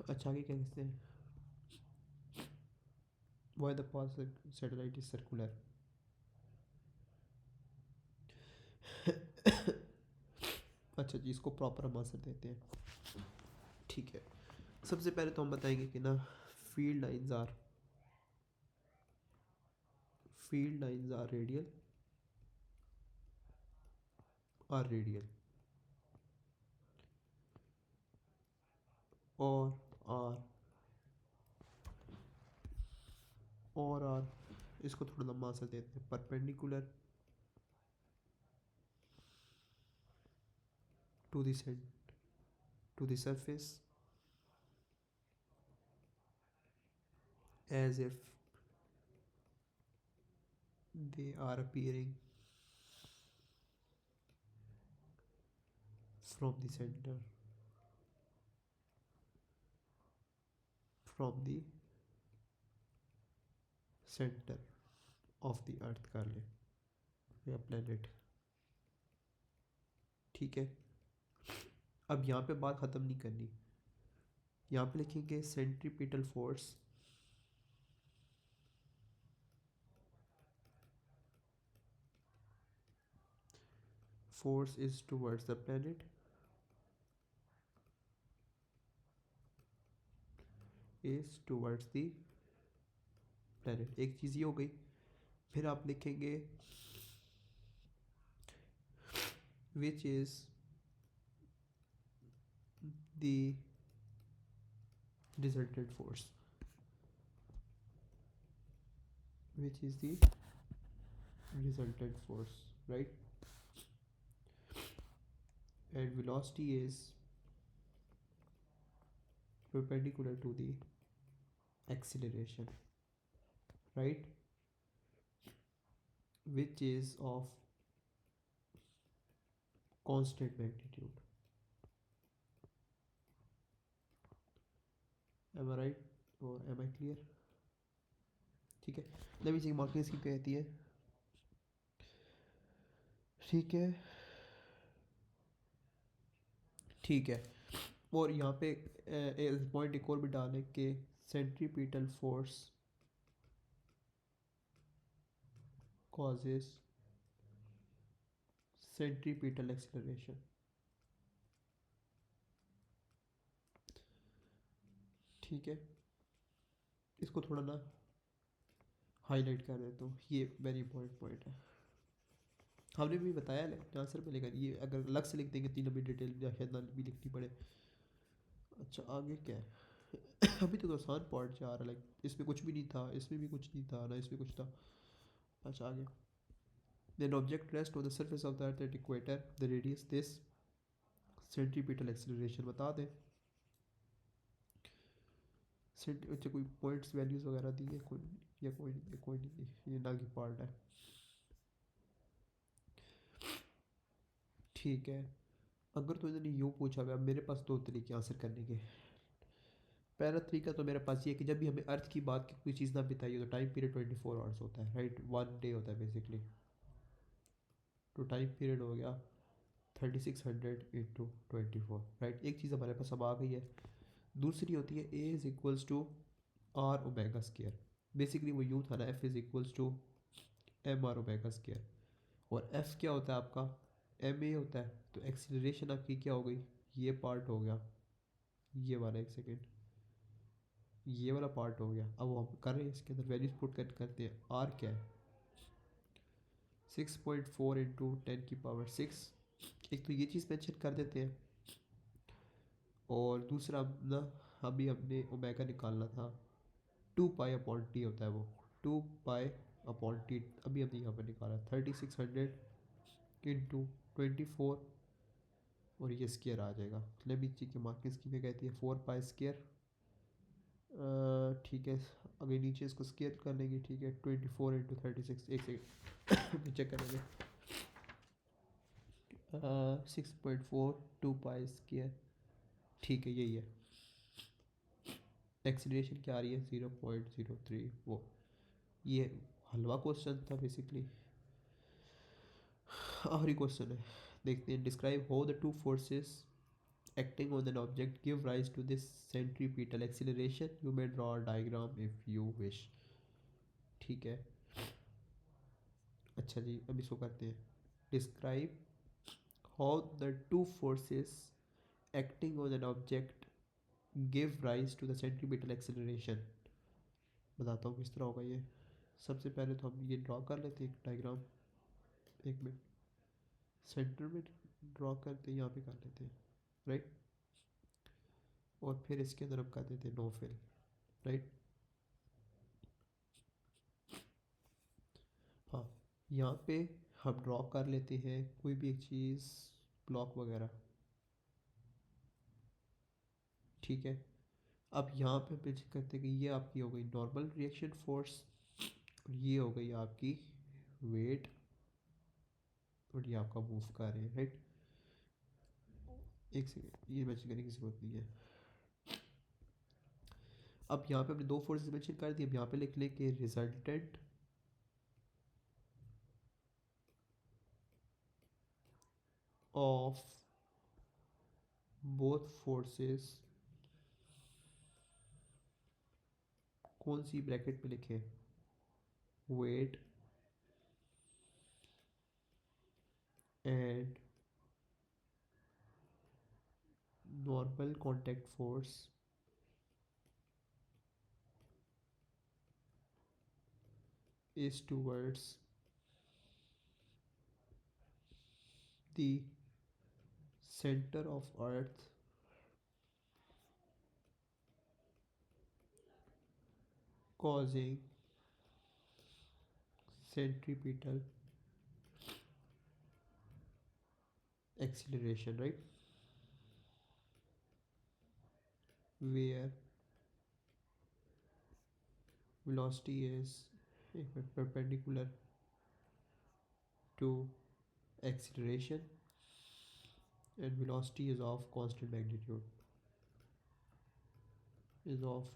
अच्छा, आगे क्या कहते हैं? Why the pass satellite is circular. अच्छा जी, इसको प्रॉपर हम आंसर देते हैं, ठीक है। सबसे पहले तो हम बताएंगे कि ना फील्ड लाइंस आर रेडियल और आर इसको थोड़ा लंबा आंसर देते हैं, perpendicular to the surface as if they are appearing from the center of the earth कर ले या planet, ठीक है। अब यहाँ पे बात ख़त्म नहीं करनी, यहाँ पे लिखेंगे centripetal force is towards the planet एक चीज़ ये हो गई। फिर आप लिखेंगे which is the resultant force, right? And velocity is perpendicular to the acceleration, right? Which is of constant magnitude. Am I right or am I clear? ठीक है। let me check marking इसकी कहती है, ठीक है ठीक है। और यहाँ पे पॉइंट एक और भी डालें कि centripetal force causes centripetal acceleration। ठीक है, इसको थोड़ा ना हाईलाइट कर देता हूँ, ये वेरी इंपॉर्टेंट पॉइंट है। हमने भी बताया आंसर में, लेकिन ये अगर अलग से लिख देंगे 3 लंबी डिटेल या शायद ना भी लिखनी पड़े। अच्छा आगे क्या है अभी तो आसान पार्ट जा रहा है, लाइक इसमें कुछ भी नहीं था, इसमें भी कुछ नहीं था ना, इसमें कुछ था। अच्छा आगे, then object rest on the surface of the earth at equator, the radius this centripetal acceleration बता दें। अच्छा कोई पॉइंट्स वैल्यूज वगैरह दी है कोई, या कोई नहीं, ये ना की पार्ट है। ठीक है, अगर तो इन्होंने यूँ पूछा हुआ, मेरे पास दो तरीके आंसर करने के। पहला तरीका तो मेरे पास ये है कि जब भी हमें अर्थ की बात की कोई चीज़ ना बताइए तो टाइम पीरियड 24 आवर्स होता है, राइट, 1 डे होता है बेसिकली। तो टाइम पीरियड हो गया 3600 × 24, राइट। एक चीज़ हमारे पास अब आ गई है। दूसरी होती है a is equals to R omega square. Basically वो यूँ था ना, F is equals to M are omega square. और एफ क्या होता है आपका, एम ए होता है। तो एक्सीलरेशन आपकी क्या हो गई, ये पार्ट हो गया, ये वाला, एक सेकेंड, ये वाला पार्ट हो गया। अब वो हम कर रहे हैं, इसके अंदर वैल्यूज पुट करते हैं। आर क्या है, 6.4 × 10⁻⁶। एक तो ये चीज़ मेंशन कर देते हैं, और दूसरा ना अभी हमने ओमेगा निकालना था, 2 पाई अपॉन टी होता है वो, 2 पाई अपॉन टी। अभी हमने यहाँ पर निकाला 3600 × 24, और ये स्केयर आ जाएगा। लेमित जी की मार्किंग स्कीम में कहती है 4 पाई स्केयर। ठीक है, अगर नीचे इसको स्केयर कर लेंगे, ठीक है, 24 × 36, एक सेकेंड चेक करेंगे। 6.4, 2 पाई स्केयर, ठीक है यही है। एक्सीलरेशन क्या आ रही है, 0.03। वो ये हलवा क्वेश्चन था बेसिकली। आखिरी क्वेश्चन है, देखते हैं। Describe how the two forces acting on an object give rise to this centripetal acceleration, you may draw a diagram if you wish। ठीक है, अच्छा जी अब इसको करते हैं। Describe how the two forces acting on an object give rise to the centripetal acceleration. बताता हूँ किस तरह होगा ये। सबसे पहले तो हम ये ड्रॉ कर लेते हैं एक डायग्राम, एक मिनट, सेंटर में ड्रॉ करते हैं, यहाँ पे कर लेते हैं, राइट। और फिर इसके अंदर हम कर देते हैं नो फिल, राइट। हाँ, यहाँ पे हम ड्रॉ कर लेते हैं कोई भी एक चीज़, ब्लॉक वगैरह, ठीक है। अब यहाँ पे हम चेक करते हैं कि ये आपकी हो गई नॉर्मल रिएक्शन फोर्स, और ये हो गई आपकी वेट, और ये आपका मूव कर रहे हैं, राइट। एक सेकेंड, ये मेंशन करने की जरूरत नहीं है। अब यहाँ पे हमने दो फोर्सेस मेंशन कर दी। अब यहाँ पे लिख लें कि रिजल्टेंट ऑफ बोथ फोर्सेस, कौन सी ब्रैकेट में लिखे, weight and normal contact force is towards the center of earth causing centripetal acceleration, right, where velocity is perpendicular to acceleration and velocity is of constant magnitude, is of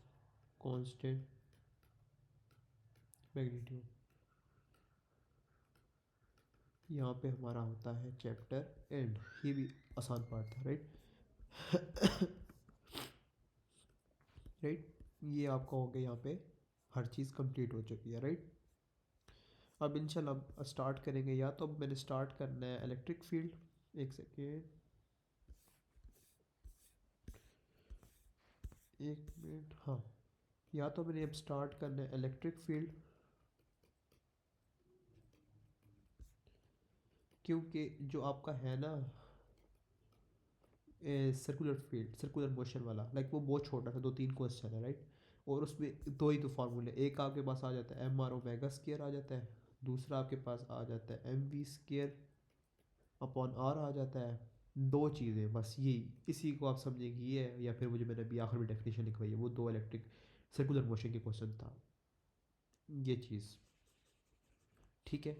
constant magnitude। यहाँ पे हमारा होता है chapter and, ये भी आसान part था, right. Right, ये आपका हो गया, यहाँ पे हर चीज़ कंप्लीट हो चुकी है। राइट, अब इंशाल्लाह अब स्टार्ट करेंगे। या तो अब मैंने स्टार्ट करना है इलेक्ट्रिक फील्ड, एक सेकेंड, एक मिनट, हाँ। या तो मैंने अब स्टार्ट करना है इलेक्ट्रिक फील्ड, क्योंकि जो आपका है ना सर्कुलर फील्ड, सर्कुलर मोशन वाला, लाइक वो बहुत छोटा सा, 2-3 क्वेश्चन है। राइट, और उसमें दो ही तो फार्मूले, एक आपके पास आ जाता है एम आर ओमेगा स्केयर आ जाता है, दूसरा आपके पास आ जाता है M V square upon R आ जाता है। दो चीज़ें बस, यही, इसी को आप समझेंगे ये है, या फिर मुझे मैंने अभी आखिर में डेफिनेशन लिखवाई है, वो दो इलेक्ट्रिक सर्कुलर मोशन के क्वेश्चन था, ये चीज़। ठीक है,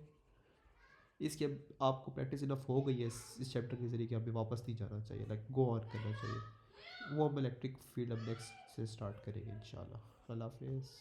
इसके अब आपको प्रैक्टिस इनफ हो गई है इस चैप्टर के ज़रिए कि हमें वापस नहीं जाना चाहिए, लाइक गो ऑन करना चाहिए। वो हम इलेक्ट्रिक फील्ड अब नेक्स्ट से स्टार्ट करेंगे इंशाल्लाह। अल्लाह हाफिज़।